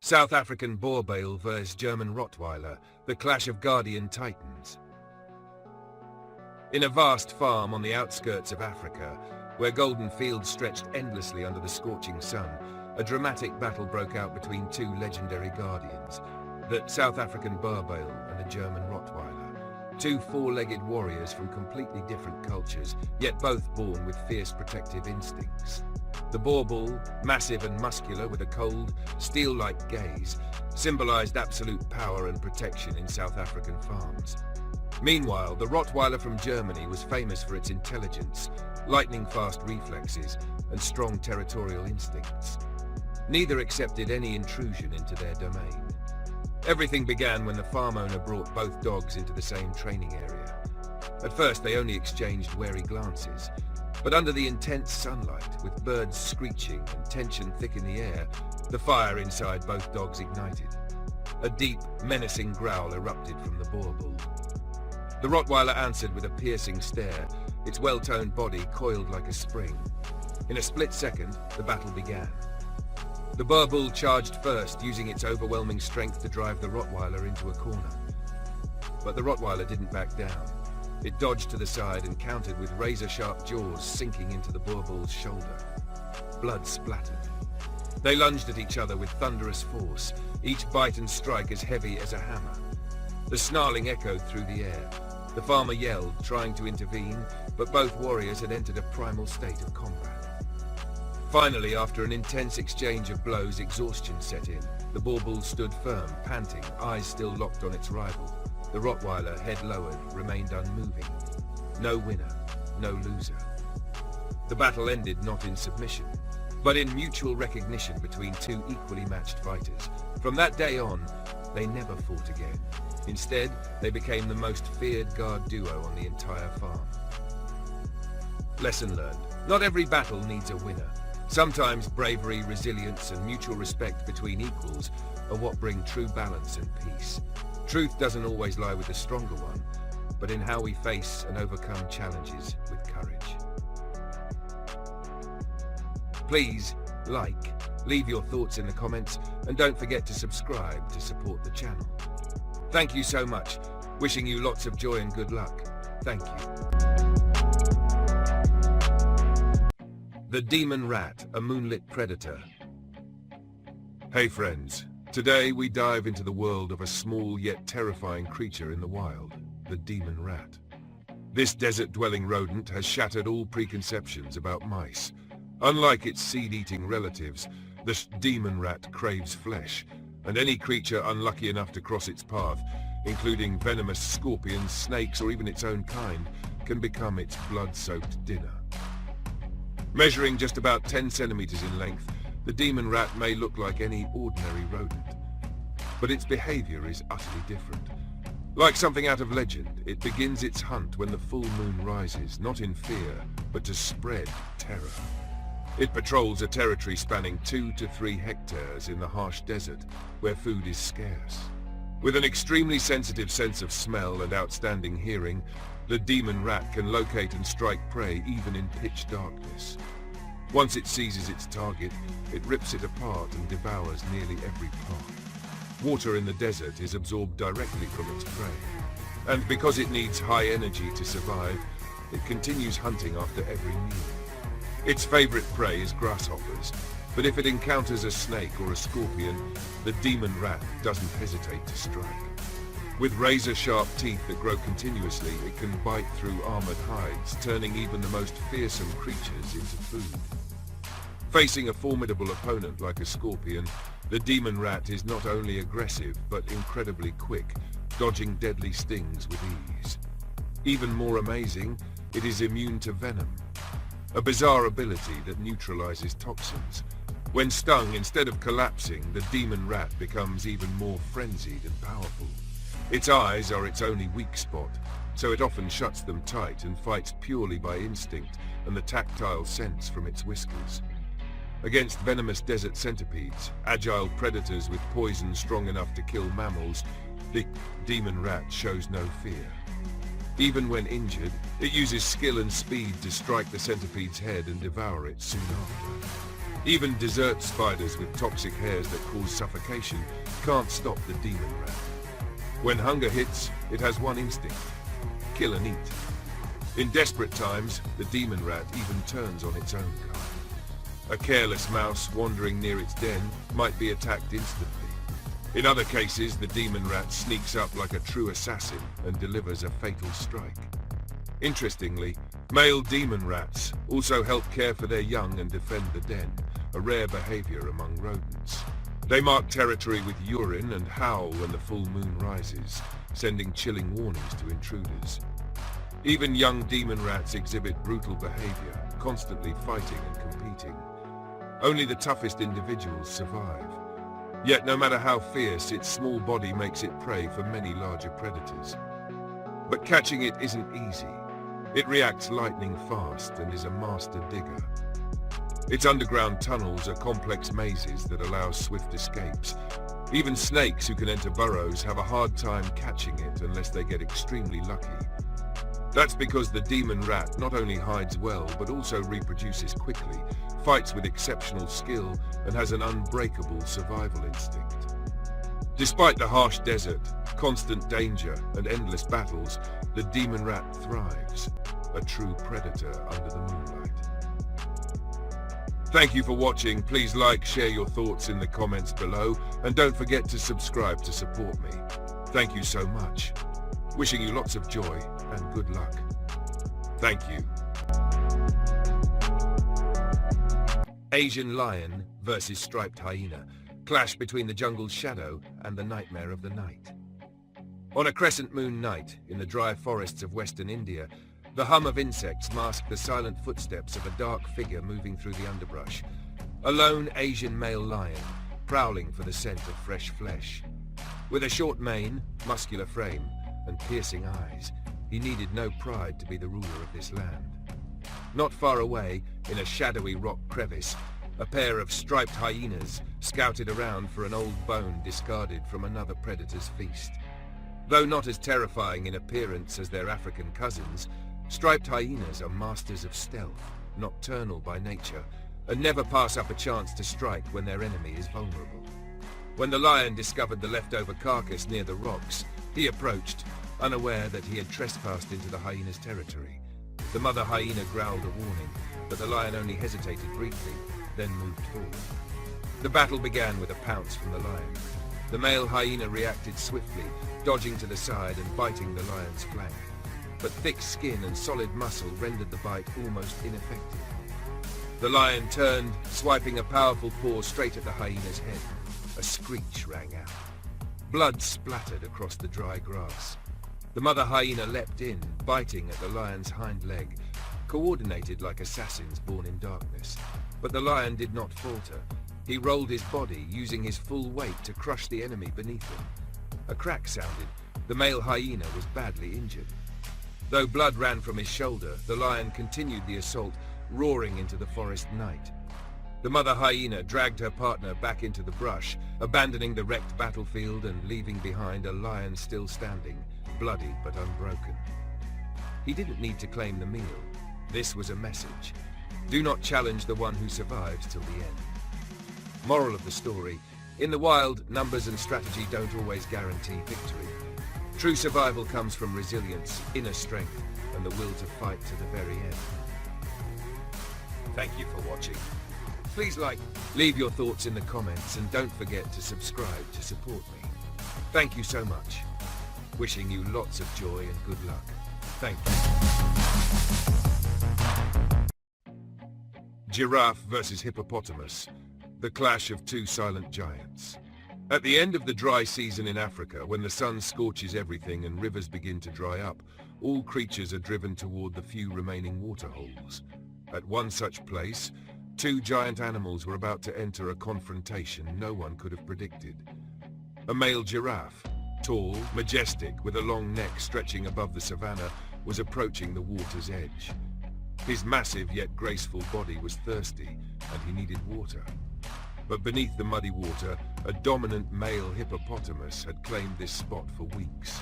South African boar bale vs. German Rottweiler, the clash of guardian titans. In a vast farm on the outskirts of Africa, where golden fields stretched endlessly under the scorching sun, a dramatic battle broke out between two legendary guardians, the South African boar bale and the German Rottweiler. Two four-legged warriors from completely different cultures, yet both born with fierce protective instincts. The boar bull, massive and muscular with a cold, steel-like gaze, symbolized absolute power and protection in South African farms. Meanwhile, the Rottweiler from Germany was famous for its intelligence, lightning-fast reflexes, and strong territorial instincts. Neither accepted any intrusion into their domain. Everything began when the farm owner brought both dogs into the same training area. At first, they only exchanged wary glances, but under the intense sunlight, with birds screeching and tension thick in the air, the fire inside both dogs ignited. A deep, menacing growl erupted from the boar bull. The Rottweiler answered with a piercing stare, its well-toned body coiled like a spring. In a split second, the battle began. The boar bull charged first, using its overwhelming strength to drive the Rottweiler into a corner. But the Rottweiler didn't back down. It dodged to the side and countered with razor-sharp jaws sinking into the boar bull's shoulder. Blood splattered. They lunged at each other with thunderous force, each bite and strike as heavy as a hammer. The snarling echoed through the air. The farmer yelled, trying to intervene, but both warriors had entered a primal state of combat. Finally, after an intense exchange of blows, exhaustion set in. The boar bull stood firm, panting, eyes still locked on its rival. The Rottweiler, head lowered, remained unmoving. No winner, no loser. The battle ended not in submission, but in mutual recognition between two equally matched fighters. From that day on, they never fought again. Instead, they became the most feared guard duo on the entire farm. Lesson learned. Not every battle needs a winner. Sometimes bravery, resilience, and mutual respect between equals are what bring true balance and peace. Truth doesn't always lie with the stronger one, but in how we face and overcome challenges with courage. Please leave your thoughts in the comments, and don't forget to subscribe to support the channel. Thank you so much. Wishing you lots of joy and good luck. Thank you. The demon rat, a moonlit predator. Hey friends, today we dive into the world of a small yet terrifying creature in the wild, the demon rat. This desert-dwelling rodent has shattered all preconceptions about mice. Unlike its seed-eating relatives, the demon rat craves flesh, and any creature unlucky enough to cross its path, including venomous scorpions, snakes, or even its own kind, can become its blood-soaked dinner. Measuring just about 10 centimeters in length, the demon rat may look like any ordinary rodent. But its behavior is utterly different. Like something out of legend, it begins its hunt when the full moon rises, not in fear, but to spread terror. It patrols a territory spanning 2 to 3 hectares in the harsh desert, where food is scarce. With an extremely sensitive sense of smell and outstanding hearing, the demon rat can locate and strike prey even in pitch darkness. Once it seizes its target, it rips it apart and devours nearly every part. Water in the desert is absorbed directly from its prey, and because it needs high energy to survive, it continues hunting after every meal. Its favorite prey is grasshoppers, but if it encounters a snake or a scorpion, the demon rat doesn't hesitate to strike. With razor-sharp teeth that grow continuously, it can bite through armored hides, turning even the most fearsome creatures into food. Facing a formidable opponent like a scorpion, the demon rat is not only aggressive, but incredibly quick, dodging deadly stings with ease. Even more amazing, it is immune to venom, a bizarre ability that neutralizes toxins. When stung, instead of collapsing, the demon rat becomes even more frenzied and powerful. Its eyes are its only weak spot, so it often shuts them tight and fights purely by instinct and the tactile sense from its whiskers. Against venomous desert centipedes, agile predators with poison strong enough to kill mammals, the demon rat shows no fear. Even when injured, it uses skill and speed to strike the centipede's head and devour it soon after. Even desert spiders with toxic hairs that cause suffocation can't stop the demon rat. When hunger hits, it has one instinct: kill and eat. In desperate times, the demon rat even turns on its own kind. A careless mouse wandering near its den might be attacked instantly. In other cases, the demon rat sneaks up like a true assassin and delivers a fatal strike. Interestingly, male demon rats also help care for their young and defend the den, a rare behavior among rodents. They mark territory with urine and howl when the full moon rises, sending chilling warnings to intruders. Even young demon rats exhibit brutal behavior, constantly fighting and competing. Only the toughest individuals survive. Yet no matter how fierce, its small body makes it prey for many larger predators. But catching it isn't easy. It reacts lightning fast and is a master digger. Its underground tunnels are complex mazes that allow swift escapes. Even snakes who can enter burrows have a hard time catching it unless they get extremely lucky. That's because the demon rat not only hides well, but also reproduces quickly, fights with exceptional skill, and has an unbreakable survival instinct. Despite the harsh desert, constant danger, and endless battles, the demon rat thrives, a true predator under the moonlight. Thank you for watching. Please like, share your thoughts in the comments below, and don't forget to subscribe to support me. Thank you so much. Wishing you lots of joy and good luck. Thank you. Asian lion versus striped hyena. Clash between the jungle's shadow and the nightmare of the night. On a crescent moon night in the dry forests of western India, the hum of insects masked the silent footsteps of a dark figure moving through the underbrush. A lone Asian male lion, prowling for the scent of fresh flesh. With a short mane, muscular frame, and piercing eyes, he needed no pride to be the ruler of this land. Not far away, in a shadowy rock crevice, a pair of striped hyenas scouted around for an old bone discarded from another predator's feast. Though not as terrifying in appearance as their African cousins, striped hyenas are masters of stealth, nocturnal by nature, and never pass up a chance to strike when their enemy is vulnerable. When the lion discovered the leftover carcass near the rocks, he approached, unaware that he had trespassed into the hyena's territory. The mother hyena growled a warning, but the lion only hesitated briefly, then moved forward. The battle began with a pounce from the lion. The male hyena reacted swiftly, dodging to the side and biting the lion's flank. But thick skin and solid muscle rendered the bite almost ineffective. The lion turned, swiping a powerful paw straight at the hyena's head. A screech rang out. Blood splattered across the dry grass. The mother hyena leapt in, biting at the lion's hind leg, coordinated like assassins born in darkness. But the lion did not falter. He rolled his body, using his full weight to crush the enemy beneath him. A crack sounded. The male hyena was badly injured. Though blood ran from his shoulder, the lion continued the assault, roaring into the forest night. The mother hyena dragged her partner back into the brush, abandoning the wrecked battlefield and leaving behind a lion still standing, bloody but unbroken. He didn't need to claim the meal. This was a message. Do not challenge the one who survives till the end. Moral of the story: in the wild, numbers and strategy don't always guarantee victory. True survival comes from resilience, inner strength, and the will to fight to the very end. Thank you for watching. Please leave your thoughts in the comments, and don't forget to subscribe to support me. Thank you so much. Wishing you lots of joy and good luck. Thank you. Giraffe versus hippopotamus. The clash of two silent giants. At the end of the dry season in Africa, when the sun scorches everything and rivers begin to dry up, all creatures are driven toward the few remaining waterholes. At one such place, two giant animals were about to enter a confrontation no one could have predicted. A male giraffe, tall, majestic, with a long neck stretching above the savanna, was approaching the water's edge. His massive yet graceful body was thirsty, and he needed water. But beneath the muddy water, a dominant male hippopotamus had claimed this spot for weeks.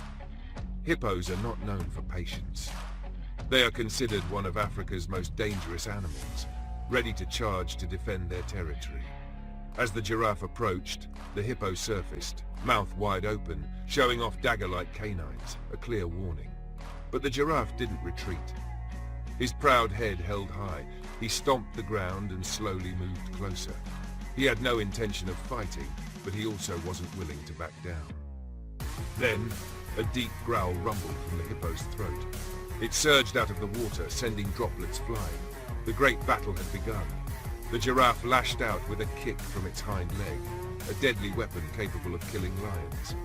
Hippos are not known for patience. They are considered one of Africa's most dangerous animals, ready to charge to defend their territory. As the giraffe approached, the hippo surfaced, mouth wide open, showing off dagger-like canines, a clear warning. But the giraffe didn't retreat. His proud head held high, he stomped the ground and slowly moved closer. He had no intention of fighting, but he also wasn't willing to back down. Then, a deep growl rumbled from the hippo's throat. It surged out of the water, sending droplets flying. The great battle had begun. The giraffe lashed out with a kick from its hind leg, a deadly weapon capable of killing lions.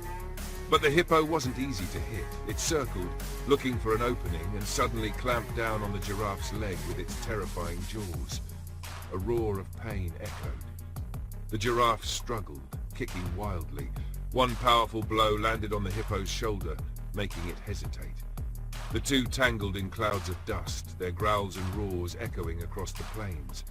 But the hippo wasn't easy to hit. It circled, looking for an opening, and suddenly clamped down on the giraffe's leg with its terrifying jaws. A roar of pain echoed. The giraffe struggled, kicking wildly. One powerful blow landed on the hippo's shoulder, making it hesitate. The two tangled in clouds of dust, their growls and roars echoing across the plains.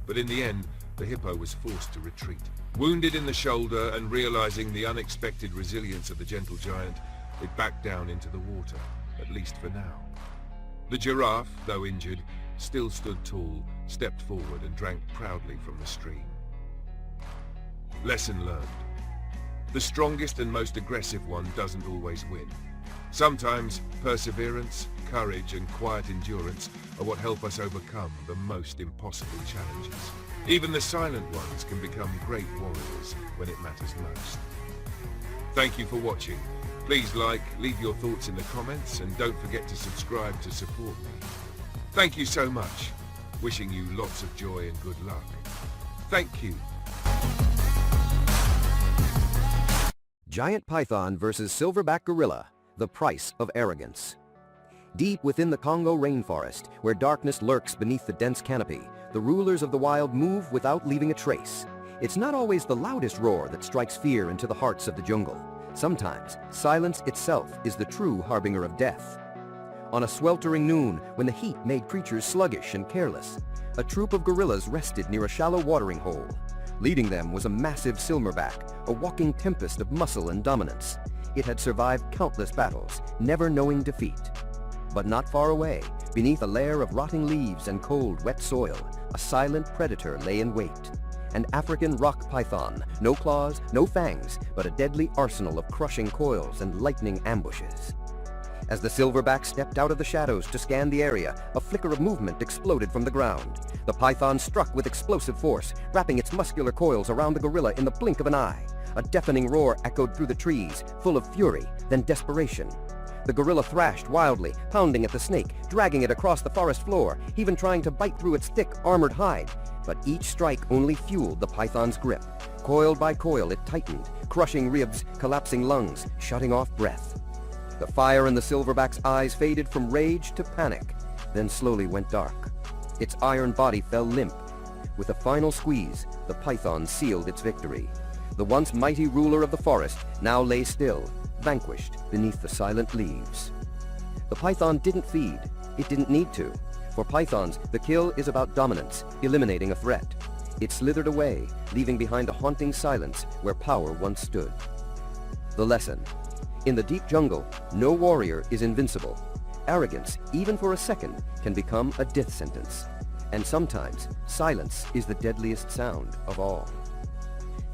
But in the end, the hippo was forced to retreat. Wounded in the shoulder and realizing the unexpected resilience of the gentle giant, it backed down into the water, at least for now. The giraffe, though injured, still stood tall, stepped forward and drank proudly from the stream. Lesson learned. The strongest and most aggressive one doesn't always win. Sometimes perseverance, courage, and quiet endurance are what help us overcome the most impossible challenges. Even the silent ones can become great warriors when it matters most. Thank you for watching. Please leave your thoughts in the comments, and don't forget to subscribe to support me. Thank you so much. Wishing you lots of joy and good luck. Thank you. Giant python versus silverback gorilla. The price of arrogance. Deep within the Congo rainforest, where darkness lurks beneath the dense canopy, the rulers of the wild move without leaving a trace. It's not always the loudest roar that strikes fear into the hearts of the jungle. Sometimes, silence itself is the true harbinger of death. On a sweltering noon, when the heat made creatures sluggish and careless, a troop of gorillas rested near a shallow watering hole. Leading them was a massive silverback, a walking tempest of muscle and dominance. It had survived countless battles, never knowing defeat. But not far away, beneath a layer of rotting leaves and cold, wet soil, a silent predator lay in wait. An African rock python, no claws, no fangs, but a deadly arsenal of crushing coils and lightning ambushes. As the silverback stepped out of the shadows to scan the area, a flicker of movement exploded from the ground. The python struck with explosive force, wrapping its muscular coils around the gorilla in the blink of an eye. A deafening roar echoed through the trees, full of fury, then desperation. The gorilla thrashed wildly, pounding at the snake, dragging it across the forest floor, even trying to bite through its thick, armored hide. But each strike only fueled the python's grip. Coil by coil it tightened, crushing ribs, collapsing lungs, shutting off breath. The fire in the silverback's eyes faded from rage to panic, then slowly went dark. Its iron body fell limp. With a final squeeze, the python sealed its victory. The once mighty ruler of the forest now lay still, vanquished beneath the silent leaves. The python didn't feed. It didn't need to. For pythons, the kill is about dominance, eliminating a threat. It slithered away, leaving behind a haunting silence where power once stood. The lesson. In the deep jungle, no warrior is invincible. Arrogance, even for a second, can become a death sentence. And sometimes, silence is the deadliest sound of all.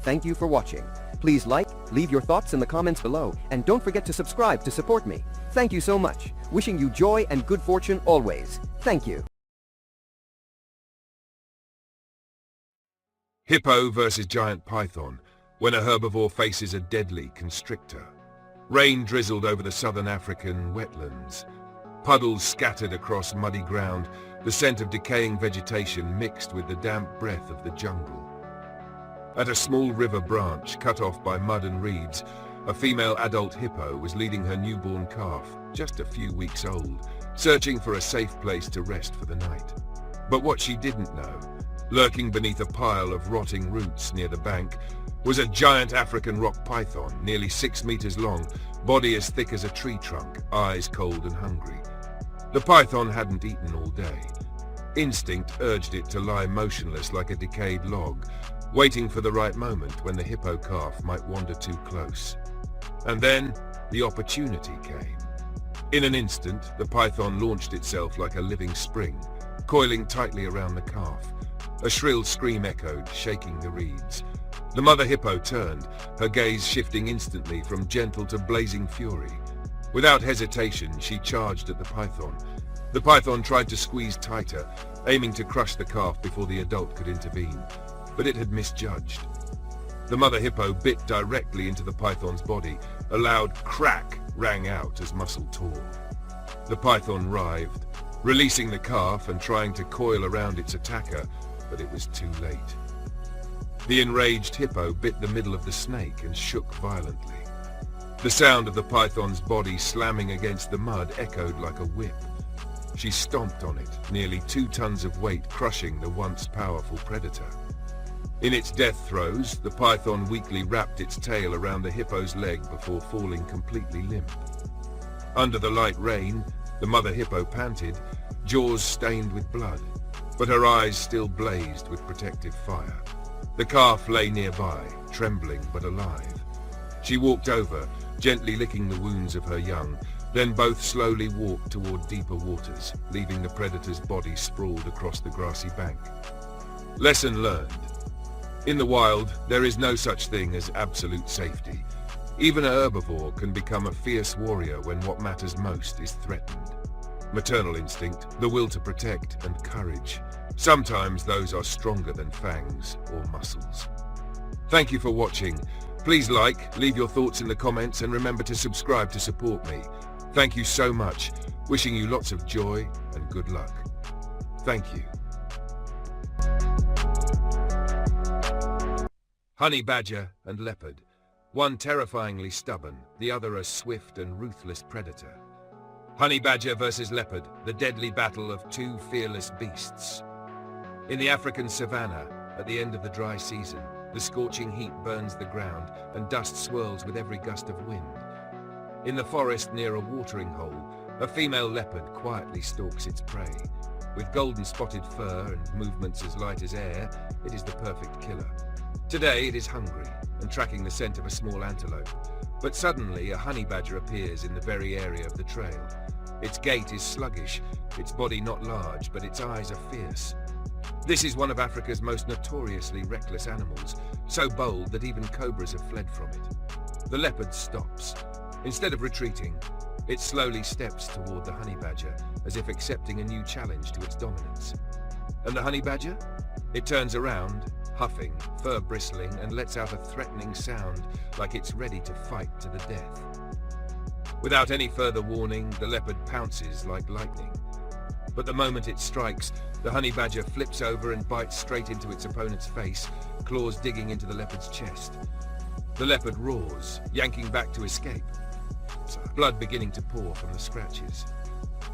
Thank you for watching. Please like, leave your thoughts in the comments below, and don't forget to subscribe to support me. Thank you so much. Wishing you joy and good fortune always. Thank you. Hippo versus giant python, when a herbivore faces a deadly constrictor. Rain drizzled over the southern African wetlands. Puddles scattered across muddy ground, the scent of decaying vegetation mixed with the damp breath of the jungle. At a small river branch cut off by mud and reeds, a female adult hippo was leading her newborn calf, just a few weeks old, searching for a safe place to rest for the night. But what she didn't know, lurking beneath a pile of rotting roots near the bank, was a giant African rock python, nearly 6 meters long, body as thick as a tree trunk, eyes cold and hungry. The python hadn't eaten all day. Instinct urged it to lie motionless like a decayed log, waiting for the right moment when the hippo calf might wander too close. And then, the opportunity came. In an instant, the python launched itself like a living spring, coiling tightly around the calf. A shrill scream echoed, shaking the reeds. The mother hippo turned, her gaze shifting instantly from gentle to blazing fury. Without hesitation, she charged at the python. The python tried to squeeze tighter, aiming to crush the calf before the adult could intervene. But it had misjudged. The mother hippo bit directly into the python's body. A loud crack rang out as muscle tore. The python writhed, releasing the calf and trying to coil around its attacker, but it was too late. The enraged hippo bit the middle of the snake and shook violently. The sound of the python's body slamming against the mud echoed like a whip. She stomped on it, nearly 2 tons of weight crushing the once powerful predator. In its death throes, the python weakly wrapped its tail around the hippo's leg before falling completely limp. Under the light rain, the mother hippo panted, jaws stained with blood, but her eyes still blazed with protective fire. The calf lay nearby, trembling but alive. She walked over, gently licking the wounds of her young, then both slowly walked toward deeper waters, leaving the predator's body sprawled across the grassy bank. Lesson learned. In the wild, there is no such thing as absolute safety. Even a herbivore can become a fierce warrior when what matters most is threatened. Maternal instinct, the will to protect, and courage. Sometimes those are stronger than fangs or muscles. Thank you for watching. Please like, leave your thoughts in the comments, and remember to subscribe to support me. Thank you so much. Wishing you lots of joy and good luck. Thank you. Honey badger and leopard. One terrifyingly stubborn, the other a swift and ruthless predator. Honey badger versus leopard, the deadly battle of two fearless beasts. In the African savanna, at the end of the dry season, the scorching heat burns the ground and dust swirls with every gust of wind. In the forest near a watering hole, a female leopard quietly stalks its prey. With golden spotted fur and movements as light as air, it is the perfect killer. Today it is hungry and tracking the scent of a small antelope. But suddenly a honey badger appears in the very area of the trail. Its gait is sluggish, its body not large, but its eyes are fierce. This is one of Africa's most notoriously reckless animals, so bold that even cobras have fled from it. The leopard stops. Instead of retreating, it slowly steps toward the honey badger, as if accepting a new challenge to its dominance. And the honey badger? It turns around, huffing, fur bristling, and lets out a threatening sound, like it's ready to fight to the death. Without any further warning, the leopard pounces like lightning. But the moment it strikes, the honey badger flips over and bites straight into its opponent's face, claws digging into the leopard's chest. The leopard roars, yanking back to escape, blood beginning to pour from the scratches.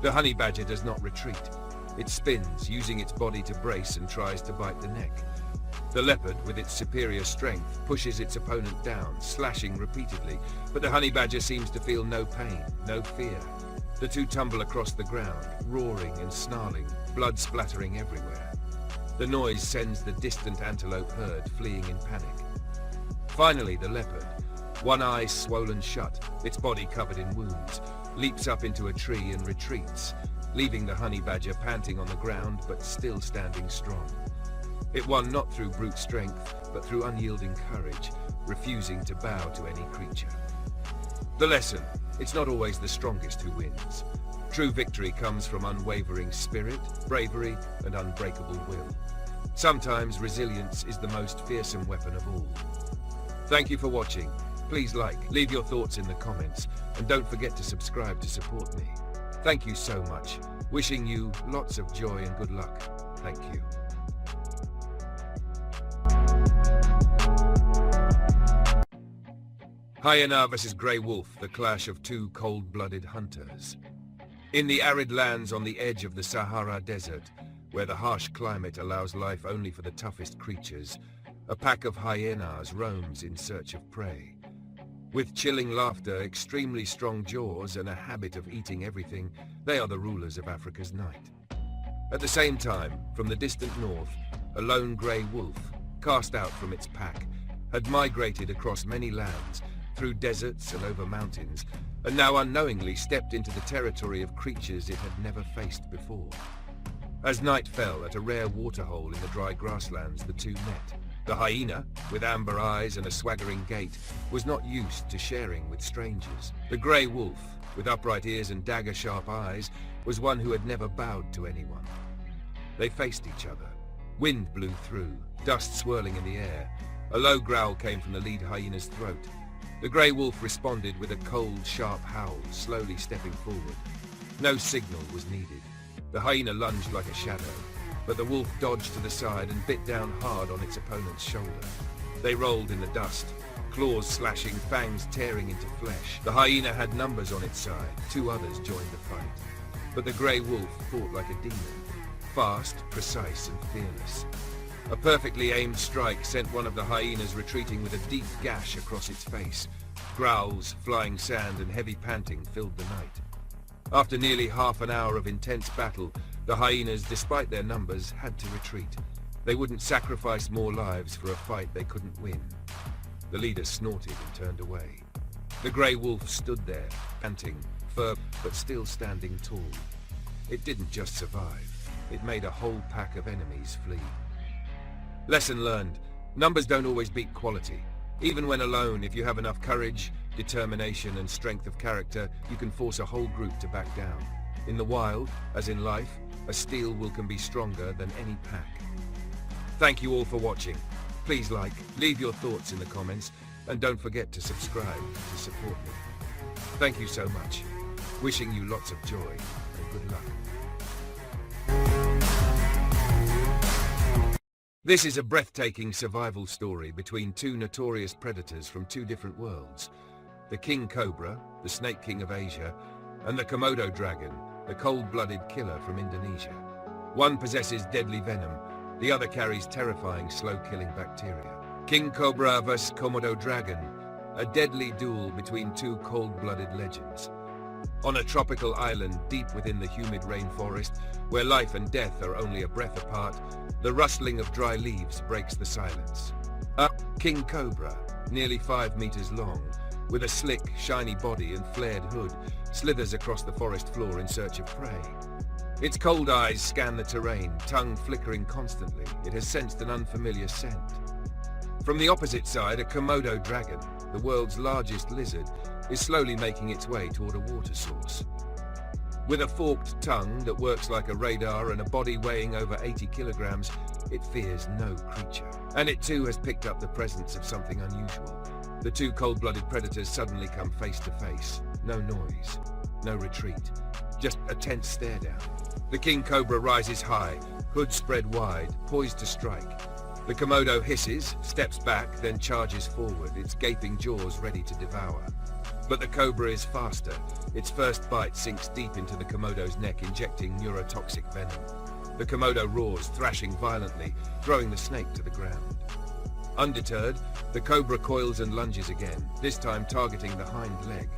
The honey badger does not retreat. It spins, using its body to brace, and tries to bite the neck. The leopard, with its superior strength, pushes its opponent down, slashing repeatedly, but the honey badger seems to feel no pain, no fear. The two tumble across the ground, roaring and snarling, blood splattering everywhere. The noise sends the distant antelope herd fleeing in panic. Finally, the leopard, one eye swollen shut, its body covered in wounds, leaps up into a tree and retreats, leaving the honey badger panting on the ground but still standing strong. It won not through brute strength, but through unyielding courage, refusing to bow to any creature. The lesson: it's not always the strongest who wins. True victory comes from unwavering spirit, bravery, and unbreakable will. Sometimes resilience is the most fearsome weapon of all. Thank you for watching. Please leave your thoughts in the comments, and don't forget to subscribe to support me. Thank you so much. Wishing you lots of joy and good luck. Thank you. Hyena versus grey wolf, the clash of two cold-blooded hunters. In the arid lands on the edge of the Sahara Desert, where the harsh climate allows life only for the toughest creatures, a pack of hyenas roams in search of prey. With chilling laughter, extremely strong jaws, and a habit of eating everything, they are the rulers of Africa's night. At the same time, from the distant north, a lone grey wolf, cast out from its pack, had migrated across many lands, through deserts and over mountains, and now unknowingly stepped into the territory of creatures it had never faced before. As night fell at a rare waterhole in the dry grasslands, the two met. The hyena, with amber eyes and a swaggering gait, was not used to sharing with strangers. The grey wolf, with upright ears and dagger-sharp eyes, was one who had never bowed to anyone. They faced each other. Wind blew through, dust swirling in the air. A low growl came from the lead hyena's throat. The grey wolf responded with a cold, sharp howl, slowly stepping forward. No signal was needed. The hyena lunged like a shadow, but the wolf dodged to the side and bit down hard on its opponent's shoulder. They rolled in the dust, claws slashing, fangs tearing into flesh. The hyena had numbers on its side. Two others joined the fight. But the grey wolf fought like a demon, fast, precise, and fearless. A perfectly aimed strike sent one of the hyenas retreating with a deep gash across its face. Growls, flying sand, and heavy panting filled the night. After nearly half an hour of intense battle, the hyenas, despite their numbers, had to retreat. They wouldn't sacrifice more lives for a fight they couldn't win. The leader snorted and turned away. The grey wolf stood there, panting, firm, but still standing tall. It didn't just survive. It made a whole pack of enemies flee. Lesson learned: numbers don't always beat quality. Even when alone, if you have enough courage, determination, and strength of character, you can force a whole group to back down. In the wild, as in life, a steel will can be stronger than any pack. Thank you all for watching. Please leave your thoughts in the comments, and don't forget to subscribe to support me. Thank you so much. Wishing you lots of joy and good luck. This is a breathtaking survival story between two notorious predators from two different worlds. The king cobra, the snake king of Asia, and the Komodo dragon, the cold-blooded killer from Indonesia. One possesses deadly venom, the other carries terrifying slow-killing bacteria. King Cobra vs. Komodo dragon, a deadly duel between two cold-blooded legends. On a tropical island deep within the humid rainforest, where life and death are only a breath apart, the rustling of dry leaves breaks the silence. A king cobra, nearly 5 meters long, with a slick, shiny body and flared hood, slithers across the forest floor in search of prey. Its cold eyes scan the terrain, tongue flickering constantly. It has sensed an unfamiliar scent. From the opposite side, a Komodo dragon, the world's largest lizard, is slowly making its way toward a water source. With a forked tongue that works like a radar and a body weighing over 80 kilograms, it fears no creature. And it too has picked up the presence of something unusual. The two cold-blooded predators suddenly come face to face. No noise, no retreat, just a tense stare down. The king cobra rises high, hood spread wide, poised to strike. The Komodo hisses, steps back, then charges forward, its gaping jaws ready to devour. But the cobra is faster. Its first bite sinks deep into the Komodo's neck, injecting neurotoxic venom. The Komodo roars, thrashing violently, throwing the snake to the ground. Undeterred, the cobra coils and lunges again, this time targeting the hind leg,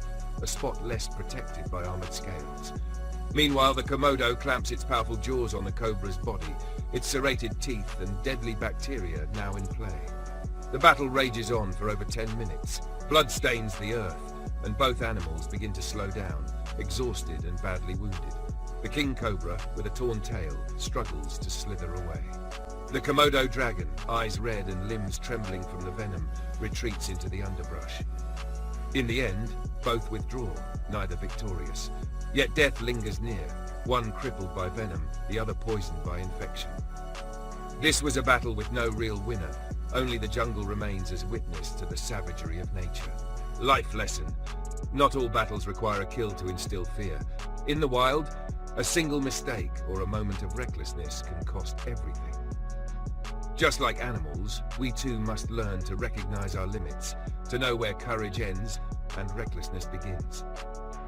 a spot less protected by armored scales. Meanwhile, the Komodo clamps its powerful jaws on the cobra's body, its serrated teeth and deadly bacteria now in play. The battle rages on for over 10 minutes. Blood stains the earth, and both animals begin to slow down, exhausted and badly wounded. The king cobra, with a torn tail, struggles to slither away. The Komodo dragon, eyes red and limbs trembling from the venom, retreats into the underbrush. In the end, both withdraw, neither victorious. Yet death lingers near, one crippled by venom, the other poisoned by infection. This was a battle with no real winner. Only the jungle remains as witness to the savagery of nature. Life lesson. Not all battles require a kill to instill fear. In the wild, a single mistake or a moment of recklessness can cost everything. Just like animals, we too must learn to recognize our limits, to know where courage ends and recklessness begins.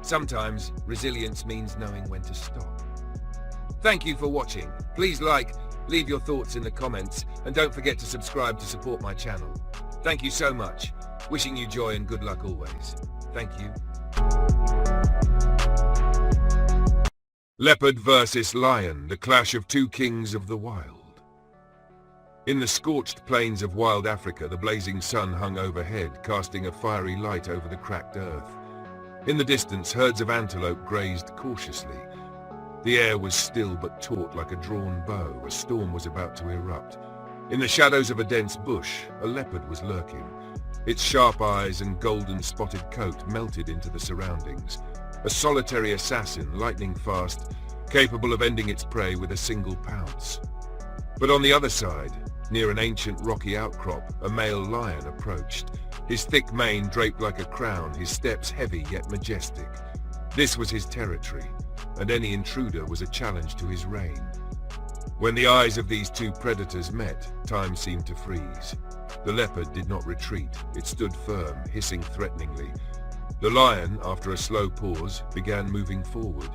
Sometimes, resilience means knowing when to stop. Thank you for watching. Please like, leave your thoughts in the comments, and don't forget to subscribe to support my channel. Thank you so much. Wishing you joy and good luck always. Thank you. Leopard versus lion, the clash of two kings of the wild. In the scorched plains of wild Africa, the blazing sun hung overhead, casting a fiery light over the cracked earth. In the distance, herds of antelope grazed cautiously. The air was still but taut like a drawn bow. A storm was about to erupt. In the shadows of a dense bush, a leopard was lurking. Its sharp eyes and golden spotted coat melted into the surroundings. A solitary assassin, lightning fast, capable of ending its prey with a single pounce. But on the other side, near an ancient rocky outcrop, a male lion approached. His thick mane draped like a crown, his steps heavy yet majestic. This was his territory, and any intruder was a challenge to his reign. When the eyes of these two predators met, time seemed to freeze. The leopard did not retreat. It stood firm, hissing threateningly. The lion, after a slow pause, began moving forward,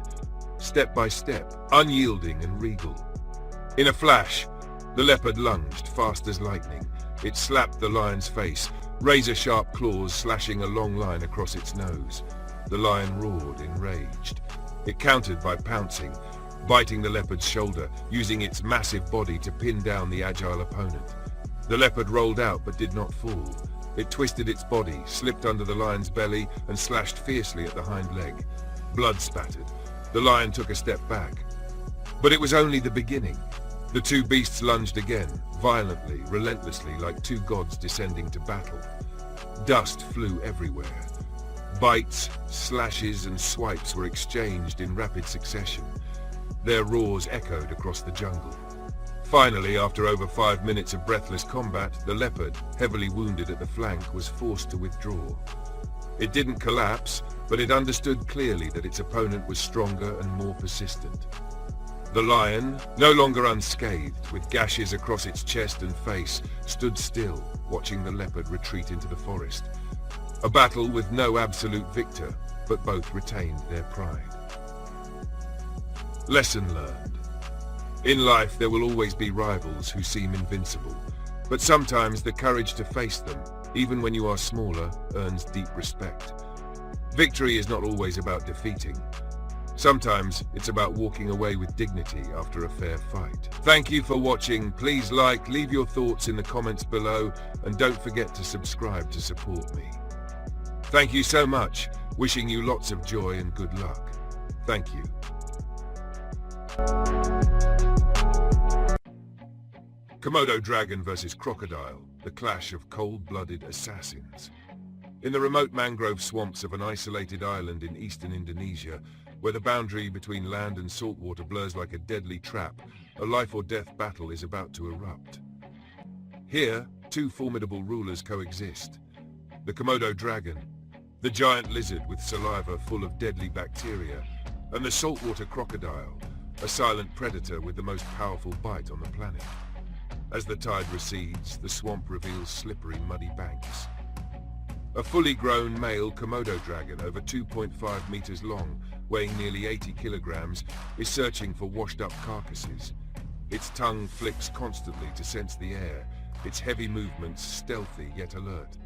step by step, unyielding and regal. In a flash, the leopard lunged, fast as lightning. It slapped the lion's face, razor-sharp claws slashing a long line across its nose. The lion roared, enraged. It countered by pouncing, biting the leopard's shoulder, using its massive body to pin down the agile opponent. The leopard rolled out but did not fall. It twisted its body, slipped under the lion's belly, and slashed fiercely at the hind leg. Blood spattered. The lion took a step back. But it was only the beginning. The two beasts lunged again, violently, relentlessly, like two gods descending to battle. Dust flew everywhere. Bites, slashes, and swipes were exchanged in rapid succession. Their roars echoed across the jungle. Finally, after over 5 minutes of breathless combat, the leopard, heavily wounded at the flank, was forced to withdraw. It didn't collapse, but it understood clearly that its opponent was stronger and more persistent. The lion, no longer unscathed, with gashes across its chest and face, stood still, watching the leopard retreat into the forest. A battle with no absolute victor, but both retained their pride. Lesson learned. In life, there will always be rivals who seem invincible, but sometimes the courage to face them, even when you are smaller, earns deep respect. Victory is not always about defeating. Sometimes it's about walking away with dignity after a fair fight. Thank you for watching. Please like, leave your thoughts in the comments below, and don't forget to subscribe to support me. Thank you so much. Wishing you lots of joy and good luck. Thank you. Komodo dragon versus crocodile, the clash of cold-blooded assassins. In the remote mangrove swamps of an isolated island in eastern Indonesia, where the boundary between land and saltwater blurs like a deadly trap, a life-or-death battle is about to erupt. Here, two formidable rulers coexist. The Komodo dragon, the giant lizard with saliva full of deadly bacteria, and the saltwater crocodile, a silent predator with the most powerful bite on the planet. As the tide recedes, the swamp reveals slippery, muddy banks. A fully grown male Komodo dragon, over 2.5 meters long, weighing nearly 80 kilograms, is searching for washed-up carcasses. Its tongue flicks constantly to sense the air, its heavy movements stealthy yet alert.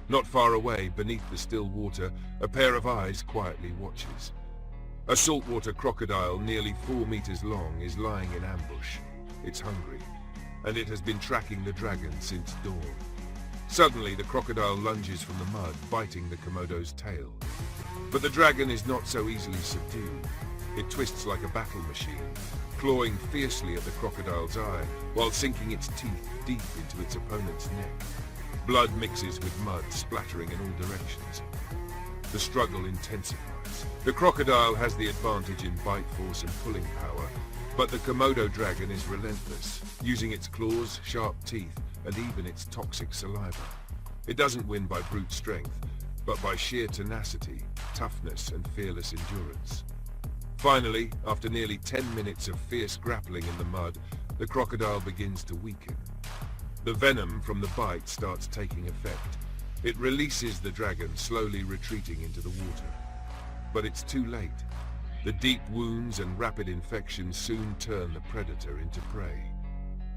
Not far away, beneath the still water, a pair of eyes quietly watches. A saltwater crocodile, nearly 4 meters long, is lying in ambush. It's hungry, and it has been tracking the dragon since dawn. Suddenly, the crocodile lunges from the mud, biting the Komodo's tail. But the dragon is not so easily subdued. It twists like a battle machine, clawing fiercely at the crocodile's eye, while sinking its teeth deep into its opponent's neck. Blood mixes with mud, splattering in all directions. The struggle intensifies. The crocodile has the advantage in bite force and pulling power, but the Komodo dragon is relentless, using its claws, sharp teeth, and even its toxic saliva. It doesn't win by brute strength, but by sheer tenacity, toughness, and fearless endurance. Finally, after nearly 10 minutes of fierce grappling in the mud, the crocodile begins to weaken. The venom from the bite starts taking effect. It releases the dragon, slowly retreating into the water. But it's too late. The deep wounds and rapid infection soon turn the predator into prey.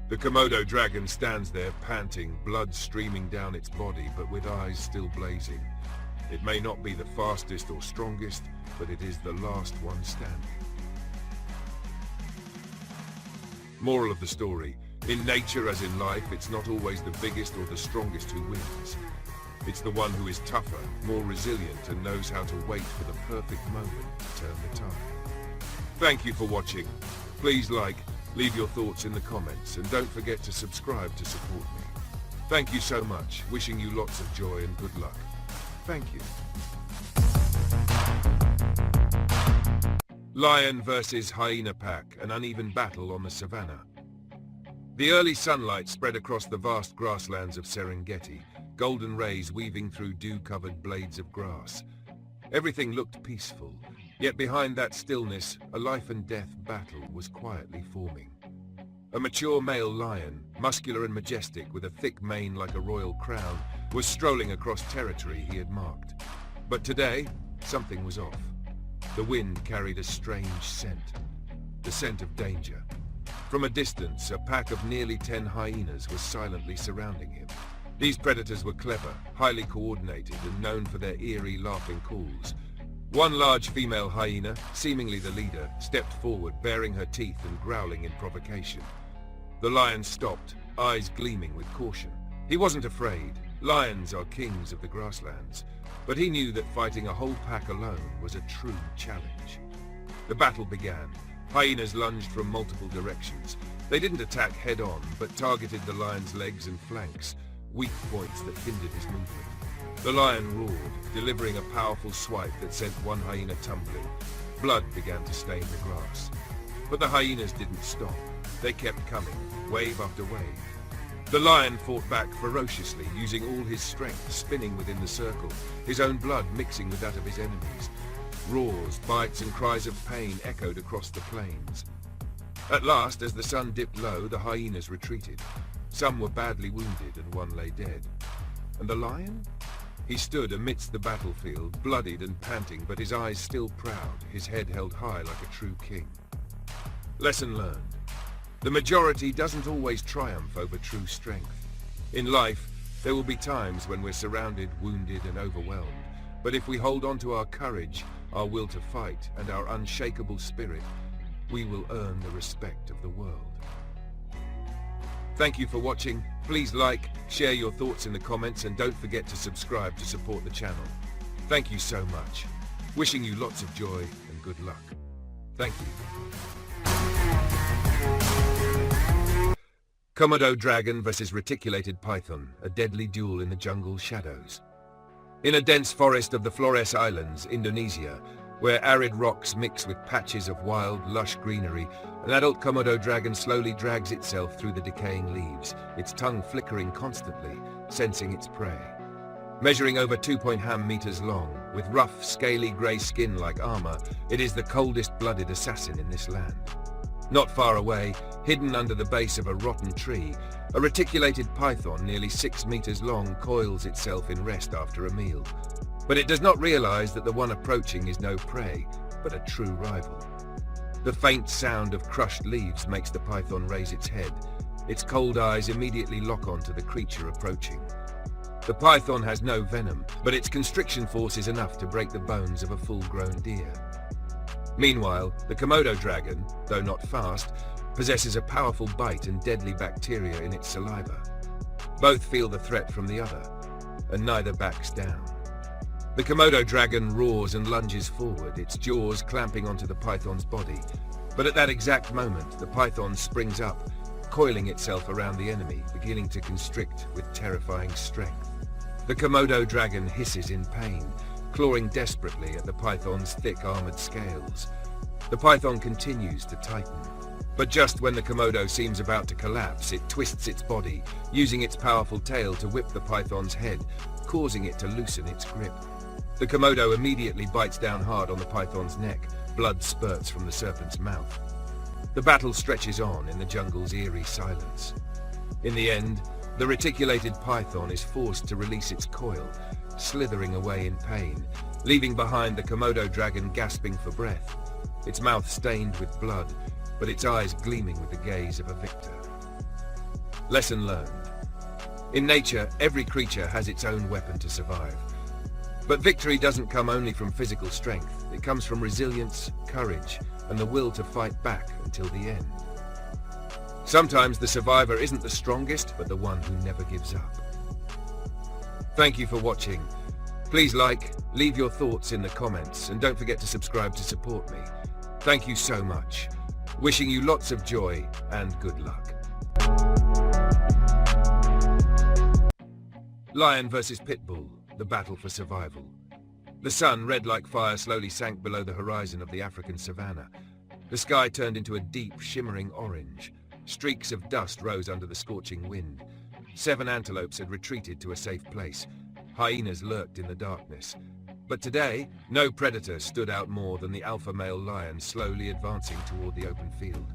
The Komodo dragon stands there panting, blood streaming down its body, but with eyes still blazing. It may not be the fastest or strongest, but it is the last one standing. Moral of the story: in nature as in life, it's not always the biggest or the strongest who wins. It's the one who is tougher, more resilient, and knows how to wait for the perfect moment to turn the tide. Thank you for watching. Please like, leave your thoughts in the comments, and don't forget to subscribe to support me. Thank you so much. Wishing you lots of joy and good luck. Thank you. Lion versus hyena pack, an uneven battle on the savannah. The early sunlight spread across the vast grasslands of Serengeti, golden rays weaving through dew-covered blades of grass. Everything looked peaceful, yet behind that stillness, a life-and-death battle was quietly forming. A mature male lion, muscular and majestic with a thick mane like a royal crown, was strolling across territory he had marked. But today, something was off. The wind carried a strange scent, the scent of danger. From a distance, a pack of nearly 10 hyenas was silently surrounding him. These predators were clever, highly coordinated, and known for their eerie, laughing calls. One large female hyena, seemingly the leader, stepped forward, baring her teeth and growling in provocation. The lion stopped, eyes gleaming with caution. He wasn't afraid. Lions are kings of the grasslands, but he knew that fighting a whole pack alone was a true challenge. The battle began. Hyenas lunged from multiple directions. They didn't attack head-on, but targeted the lion's legs and flanks, weak points that hindered his movement. The lion roared, delivering a powerful swipe that sent one hyena tumbling. Blood began to stain the grass. But the hyenas didn't stop. They kept coming, wave after wave. The lion fought back ferociously, using all his strength, spinning within the circle, his own blood mixing with that of his enemies. Roars, bites, and cries of pain echoed across the plains. At last, as the sun dipped low, the hyenas retreated. Some were badly wounded and one lay dead. And the lion? He stood amidst the battlefield, bloodied and panting, but his eyes still proud, his head held high like a true king. Lesson learned. The majority doesn't always triumph over true strength. In life, there will be times when we're surrounded, wounded, and overwhelmed. But if we hold on to our courage, our will to fight, and our unshakable spirit, we will earn the respect of the world. Thank you for watching. Please like, share your thoughts in the comments, and don't forget to subscribe to support the channel. Thank you so much. Wishing you lots of joy and good luck. Thank you. Komodo dragon versus reticulated python, a deadly duel in the jungle shadows. In a dense forest of the Flores Islands, Indonesia, where arid rocks mix with patches of wild, lush greenery, an adult Komodo dragon slowly drags itself through the decaying leaves, its tongue flickering constantly, sensing its prey. Measuring over 2.5 meters long, with rough, scaly grey skin like armor, it is the coldest-blooded assassin in this land. Not far away, hidden under the base of a rotten tree, a reticulated python nearly 6 meters long coils itself in rest after a meal. But it does not realize that the one approaching is no prey, but a true rival. The faint sound of crushed leaves makes the python raise its head. Its cold eyes immediately lock onto the creature approaching. The python has no venom, but its constriction force is enough to break the bones of a full-grown deer. Meanwhile, the Komodo dragon, though not fast, possesses a powerful bite and deadly bacteria in its saliva. Both feel the threat from the other, and neither backs down. The Komodo dragon roars and lunges forward, its jaws clamping onto the python's body. But at that exact moment, the python springs up, coiling itself around the enemy, beginning to constrict with terrifying strength. The Komodo dragon hisses in pain, clawing desperately at the python's thick armored scales. The python continues to tighten. But just when the Komodo seems about to collapse, it twists its body, using its powerful tail to whip the python's head, causing it to loosen its grip. The Komodo immediately bites down hard on the python's neck. Blood spurts from the serpent's mouth. The battle stretches on in the jungle's eerie silence. In the end, the reticulated python is forced to release its coil, slithering away in pain, leaving behind the Komodo dragon gasping for breath, its mouth stained with blood, but its eyes gleaming with the gaze of a victor. Lesson learned. In nature, every creature has its own weapon to survive. But victory doesn't come only from physical strength. It comes from resilience, courage, and the will to fight back until the end. Sometimes the survivor isn't the strongest, but the one who never gives up. Thank you for watching. Please like, leave your thoughts in the comments, and don't forget to subscribe to support me. Thank you so much. Wishing you lots of joy and good luck. Lion versus Pitbull, the battle for survival. The sun, red like fire, slowly sank below the horizon of the African savanna. The sky turned into a deep, shimmering orange. Streaks of dust rose under the scorching wind. 7 antelopes had retreated to a safe place. Hyenas lurked in the darkness. But today, no predator stood out more than the alpha male lion slowly advancing toward the open field.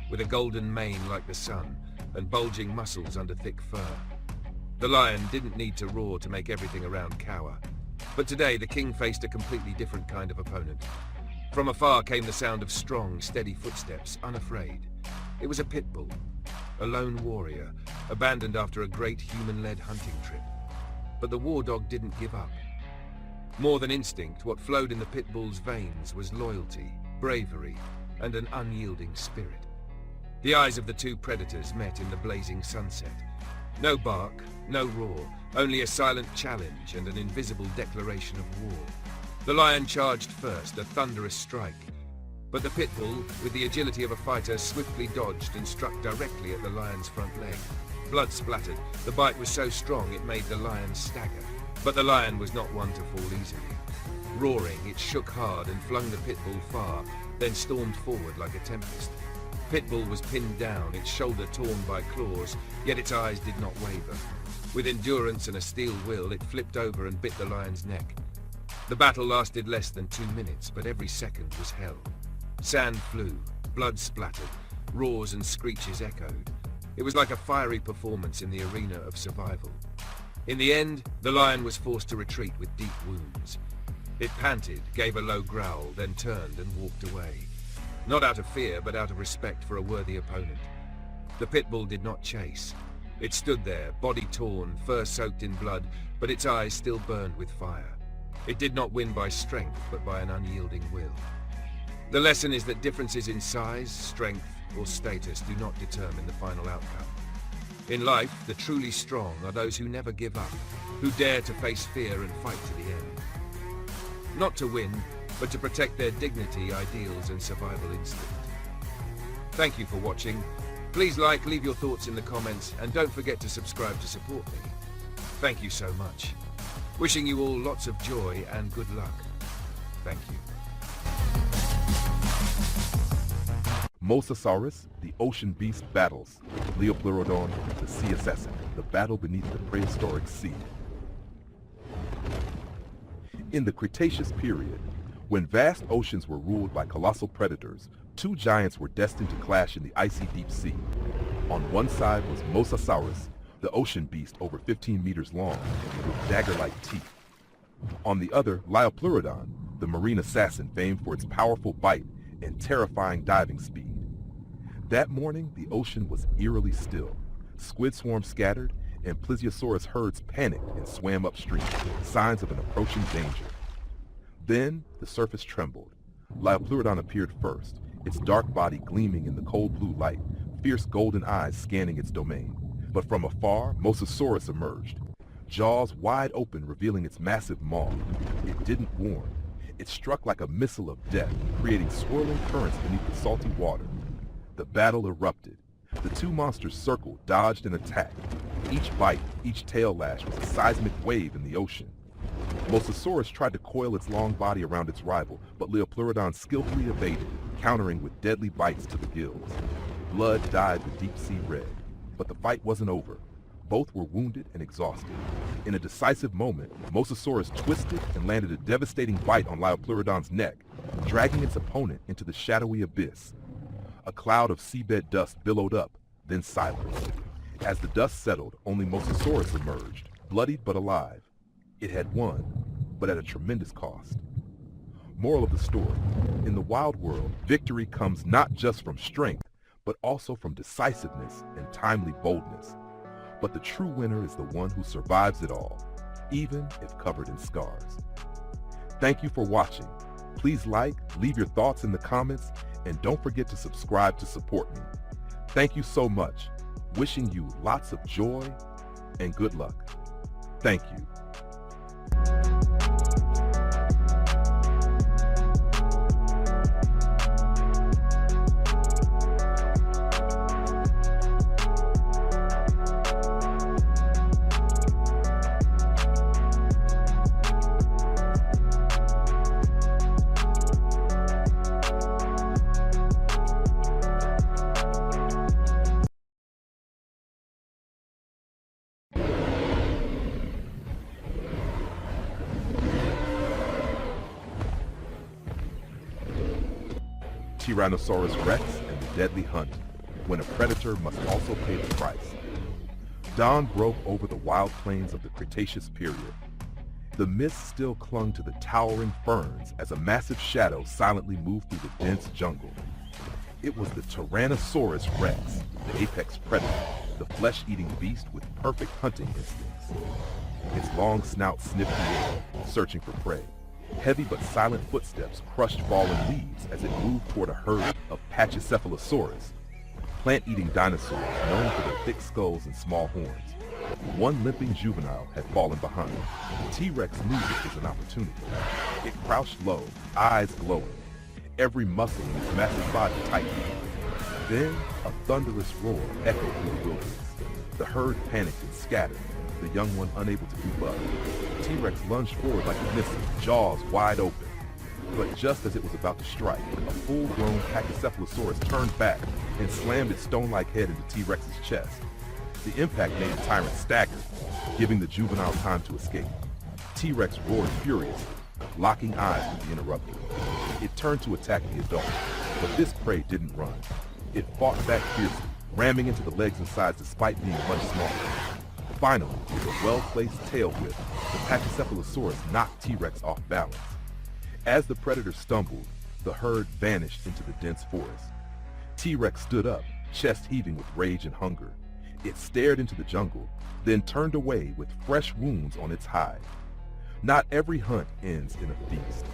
With a golden mane like the sun, and bulging muscles under thick fur. The lion didn't need to roar to make everything around cower. But today, the king faced a completely different kind of opponent. From afar came the sound of strong, steady footsteps, unafraid. It was a pit bull, a lone warrior, abandoned after a great human-led hunting trip. But the war dog didn't give up. More than instinct, what flowed in the pit bull's veins was loyalty, bravery, and an unyielding spirit. The eyes of the two predators met in the blazing sunset. No bark, no roar, only a silent challenge and an invisible declaration of war. The lion charged first, a thunderous strike. But the pit bull, with the agility of a fighter, swiftly dodged and struck directly at the lion's front leg. Blood splattered. The bite was so strong it made the lion stagger. But the lion was not one to fall easily. Roaring, it shook hard and flung the pit bull far, then stormed forward like a tempest. Pitbull was pinned down, its shoulder torn by claws, yet its eyes did not waver. With endurance and a steel will, it flipped over and bit the lion's neck. The battle lasted less than 2 minutes, but every second was hell. Sand flew, blood splattered, roars and screeches echoed. It was like a fiery performance in the arena of survival. In the end, the lion was forced to retreat with deep wounds. It panted, gave a low growl, then turned and walked away. Not out of fear, but out of respect for a worthy opponent. The pit bull did not chase. It stood there, body torn, fur soaked in blood, but its eyes still burned with fire. It did not win by strength, but by an unyielding will. The lesson is that differences in size, strength, or status do not determine the final outcome. In life, the truly strong are those who never give up, who dare to face fear and fight to the end. Not to win, but to protect their dignity, ideals, and survival instinct. Thank you for watching. Please like, leave your thoughts in the comments, and don't forget to subscribe to support me. Thank you so much. Wishing you all lots of joy and good luck. Thank you. Mosasaurus, the ocean beast, battles Liopleurodon, the sea assassin, the battle beneath the prehistoric sea. In the Cretaceous period, when vast oceans were ruled by colossal predators, two giants were destined to clash in the icy deep sea. On one side was Mosasaurus, the ocean beast over 15 meters long, with dagger-like teeth. On the other, Liopleurodon, the marine assassin famed for its powerful bite and terrifying diving speed. That morning, the ocean was eerily still. Squid swarms scattered, and Plesiosaurus herds panicked and swam upstream, signs of an approaching danger. Then, the surface trembled. Liopleurodon appeared first, its dark body gleaming in the cold blue light, fierce golden eyes scanning its domain. But from afar, Mosasaurus emerged, jaws wide open revealing its massive maw. It didn't warn. It struck like a missile of death, creating swirling currents beneath the salty water. The battle erupted. The two monsters circled, dodged, and attacked. Each bite, each tail lash was a seismic wave in the ocean. Mosasaurus tried to coil its long body around its rival, but Liopleurodon skillfully evaded, countering with deadly bites to the gills. Blood dyed the deep sea red. But the fight wasn't over. Both were wounded and exhausted. In a decisive moment, Mosasaurus twisted and landed a devastating bite on Liopleurodon's neck, dragging its opponent into the shadowy abyss. A cloud of seabed dust billowed up, then silenced. As the dust settled, only Mosasaurus emerged, bloodied but alive. It had won, but at a tremendous cost. Moral of the story: in the wild world, victory comes not just from strength, but also from decisiveness and timely boldness. But the true winner is the one who survives it all, even if covered in scars. Thank you for watching. Please like, leave your thoughts in the comments, and don't forget to subscribe to support me. Thank you so much. Wishing you lots of joy and good luck. Thank you. Tyrannosaurus Rex and the deadly hunt, when a predator must also pay the price. Dawn broke over the wild plains of the Cretaceous period. The mist still clung to the towering ferns as a massive shadow silently moved through the dense jungle. It was the Tyrannosaurus Rex, the apex predator, the flesh-eating beast with perfect hunting instincts. Its long snout sniffed the air, searching for prey. Heavy but silent footsteps crushed fallen leaves as it moved toward a herd of Pachycephalosaurus, plant-eating dinosaurs known for their thick skulls and small horns. One limping juvenile had fallen behind. The T-Rex knew this was an opportunity. It crouched low, eyes glowing, every muscle in its massive body tightened. Then, a thunderous roar echoed through the wilderness. The herd panicked and scattered, the young one unable to keep up. The T-Rex lunged forward like a missile, jaws wide open. But just as it was about to strike, a full-grown Pachycephalosaurus turned back and slammed its stone-like head into T-Rex's chest. The impact made the tyrant stagger, giving the juvenile time to escape. T-Rex roared furiously, locking eyes with the interrupter. It turned to attack the adult, but this prey didn't run. It fought back fiercely, ramming into the legs and sides despite being much smaller. Finally, with a well-placed tail whip, the Pachycephalosaurus knocked T-Rex off balance. As the predator stumbled, The herd vanished into the dense forest. T-Rex stood up, chest heaving with rage and hunger. It stared into the jungle, then turned away with fresh wounds on its hide. Not every hunt ends in a feast.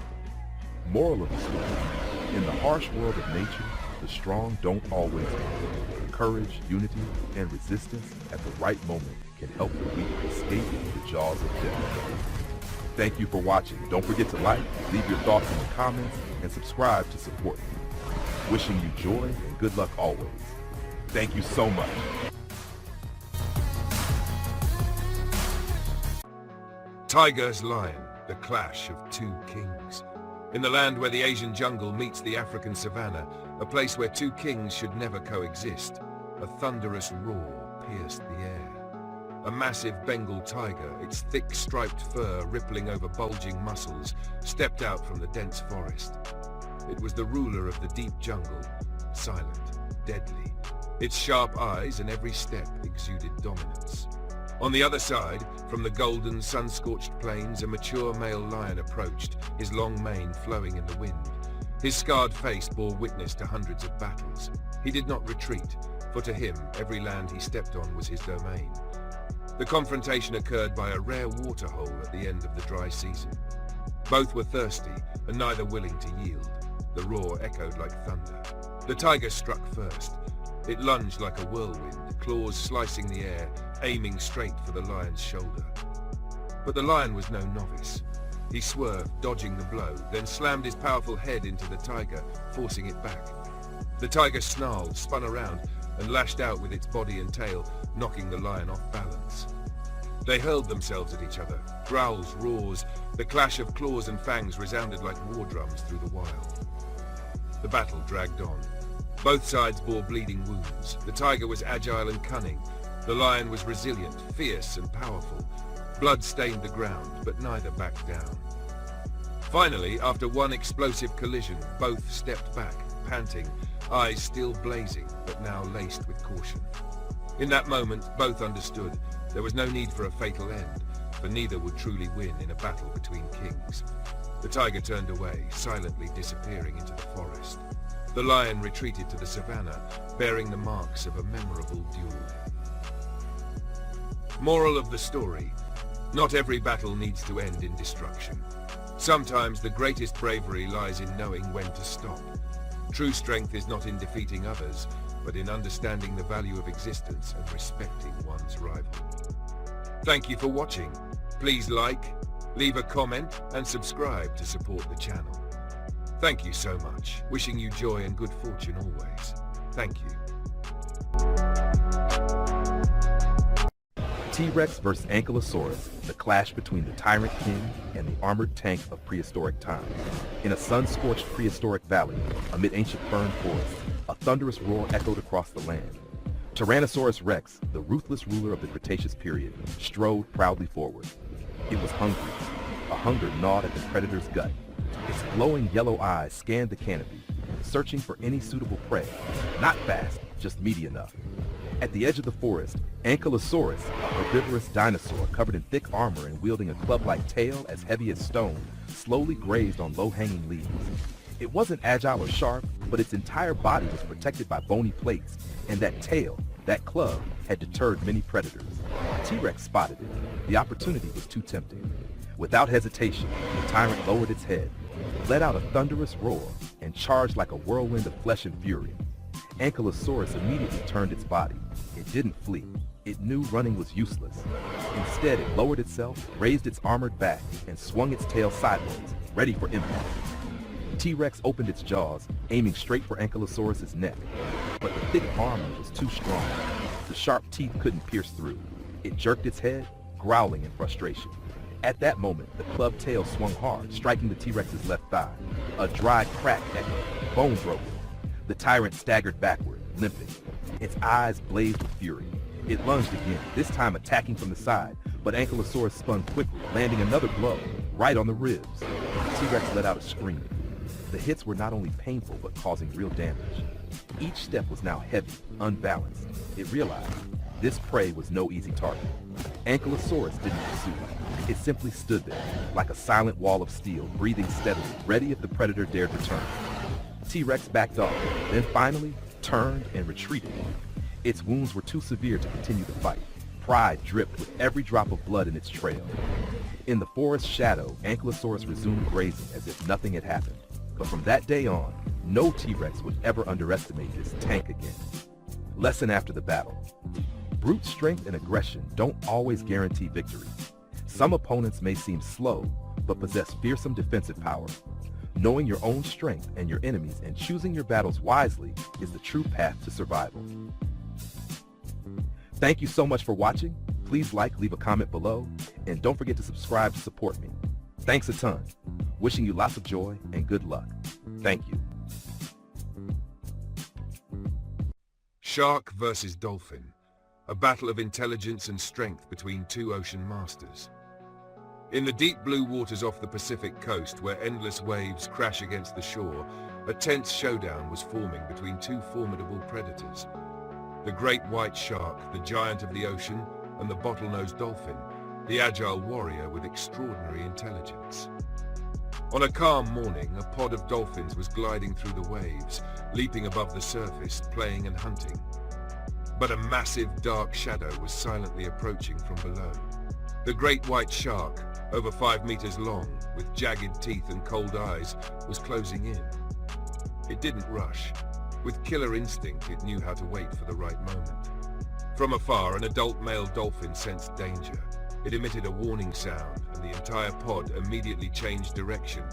Moral of the story: in the harsh world of nature, the strong don't always win. Courage, unity, and resistance at the right moment can help the weak escape the jaws of death. Thank you for watching. Don't forget to like, leave your thoughts in the comments, and subscribe to support me. Wishing you joy and good luck always. Thank you so much. Tiger's Lion, the clash of two kings. In the land where the Asian jungle meets the African savanna, a place where two kings should never coexist, a thunderous roar pierced the air. A massive Bengal tiger, its thick striped fur rippling over bulging muscles, stepped out from the dense forest. It was the ruler of the deep jungle, silent, deadly. Its sharp eyes and every step exuded dominance. On the other side, from the golden, sun-scorched plains, a mature male lion approached, his long mane flowing in the wind. His scarred face bore witness to hundreds of battles. He did not retreat, for to him, every land he stepped on was his domain. The confrontation occurred by a rare waterhole at the end of the dry season. Both were thirsty, and neither willing to yield. The roar echoed like thunder. The tiger struck first. It lunged like a whirlwind, claws slicing the air, aiming straight for the lion's shoulder. But the lion was no novice. He swerved, dodging the blow, then slammed his powerful head into the tiger, forcing it back. The tiger snarled, spun around, and lashed out with its body and tail, knocking the lion off balance. They hurled themselves at each other. Growls, roars, the clash of claws and fangs resounded like war drums through the wild. The battle dragged on. Both sides bore bleeding wounds. The tiger was agile and cunning. The lion was resilient, fierce and powerful. Blood stained the ground, but neither backed down. Finally, after one explosive collision, both stepped back, panting, eyes still blazing, but now laced with caution. In that moment, both understood there was no need for a fatal end, for neither would truly win in a battle between kings. The tiger turned away, silently disappearing into the forest. The lion retreated to the savannah, bearing the marks of a memorable duel. Moral of the story: not every battle needs to end in destruction. Sometimes the greatest bravery lies in knowing when to stop. True strength is not in defeating others, but in understanding the value of existence and respecting one's rival. Thank you for watching. Please like, leave a comment, and subscribe to support the channel. Thank you so much. Wishing you joy and good fortune always. Thank you. T-Rex vs. Ankylosaurus, the clash between the tyrant king and the armored tank of prehistoric times. In a sun-scorched prehistoric valley, amid ancient fern forests, a thunderous roar echoed across the land. Tyrannosaurus Rex, the ruthless ruler of the Cretaceous period, strode proudly forward. It was hungry. A hunger gnawed at the predator's gut. Its glowing yellow eyes scanned the canopy, searching for any suitable prey. Not fast, just meaty enough. At the edge of the forest, Ankylosaurus, a herbivorous dinosaur covered in thick armor and wielding a club-like tail as heavy as stone, slowly grazed on low-hanging leaves. It wasn't agile or sharp, but its entire body was protected by bony plates, and that tail, that club, had deterred many predators. T-Rex spotted it. The opportunity was too tempting. Without hesitation, the tyrant lowered its head, let out a thunderous roar, and charged like a whirlwind of flesh and fury. Ankylosaurus immediately turned its body. It didn't flee. It knew running was useless. Instead, it lowered itself, raised its armored back, and swung its tail sideways, ready for impact. T-Rex opened its jaws, aiming straight for Ankylosaurus's neck. But the thick armor was too strong. The sharp teeth couldn't pierce through. It jerked its head, growling in frustration. At that moment, the club tail swung hard, striking the T-Rex's left thigh. A dry crack echoed, bone broken. The tyrant staggered backward, limping. Its eyes blazed with fury. It lunged again, this time attacking from the side, but Ankylosaurus spun quickly, landing another blow, right on the ribs. The T-Rex let out a scream. The hits were not only painful, but causing real damage. Each step was now heavy, unbalanced. It realized this prey was no easy target. Ankylosaurus didn't pursue. It simply stood there, like a silent wall of steel, breathing steadily, ready if the predator dared return. T-Rex backed off, then finally turned and retreated. Its wounds were too severe to continue the fight. Pride dripped with every drop of blood in its trail. In the forest shadow, Ankylosaurus resumed grazing as if nothing had happened. But from that day on, no T-Rex would ever underestimate this tank again. Lesson after the battle. Brute strength and aggression don't always guarantee victory. Some opponents may seem slow, but possess fearsome defensive power. Knowing your own strength and your enemies and choosing your battles wisely is the true path to survival. Thank you so much for watching. Please leave a comment below, and don't forget to subscribe to support me. Thanks a ton. Wishing you lots of joy and good luck. Thank you. Shark versus dolphin. A battle of intelligence and strength between two ocean masters. In the deep blue waters off the Pacific coast, where endless waves crash against the shore, a tense showdown was forming between two formidable predators. The great white shark, the giant of the ocean, and the bottlenose dolphin, the agile warrior with extraordinary intelligence. On a calm morning, a pod of dolphins was gliding through the waves, leaping above the surface, playing and hunting. But a massive dark shadow was silently approaching from below. The great white shark, over 5 meters long, with jagged teeth and cold eyes, was closing in. It didn't rush. With killer instinct, it knew how to wait for the right moment. From afar, an adult male dolphin sensed danger. It emitted a warning sound, and the entire pod immediately changed direction,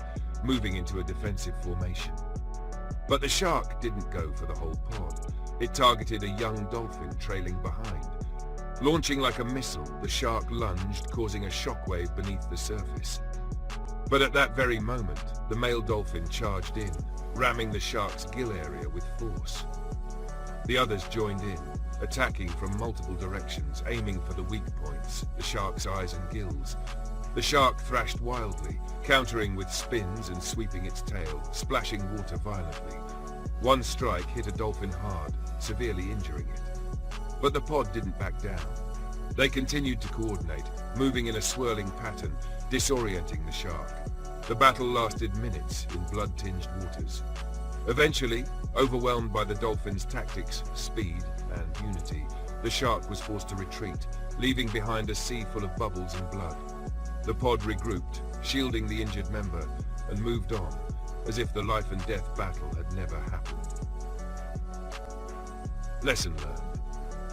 moving into a defensive formation. But the shark didn't go for the whole pod. It targeted a young dolphin trailing behind. Launching like a missile, the shark lunged, causing a shockwave beneath the surface. But at that very moment, the male dolphin charged in, ramming the shark's gill area with force. The others joined in, attacking from multiple directions, aiming for the weak points, the shark's eyes and gills. The shark thrashed wildly, countering with spins and sweeping its tail, splashing water violently. One strike hit a dolphin hard, severely injuring it. But the pod didn't back down. They continued to coordinate, moving in a swirling pattern, disorienting the shark. The battle lasted minutes in blood-tinged waters. Eventually, overwhelmed by the dolphin's tactics, speed, and unity, the shark was forced to retreat, leaving behind a sea full of bubbles and blood. The pod regrouped, shielding the injured member, and moved on, as if the life-and-death battle had never happened. Lesson learned.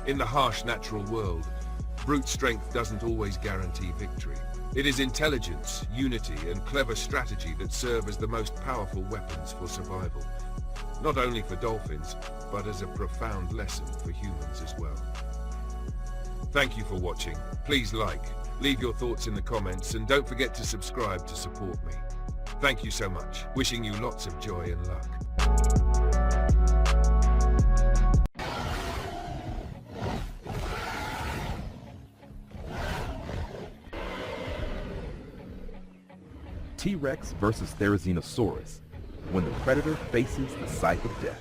In the harsh natural world, brute strength doesn't always guarantee victory. It is intelligence, unity, and clever strategy that serve as the most powerful weapons for survival. Not only for dolphins, but as a profound lesson for humans as well. Thank you for watching. Please leave your thoughts in the comments, and don't forget to subscribe to support me. Thank you so much. Wishing you lots of joy and luck. T-Rex versus Therizinosaurus, when the predator faces the scythe of death.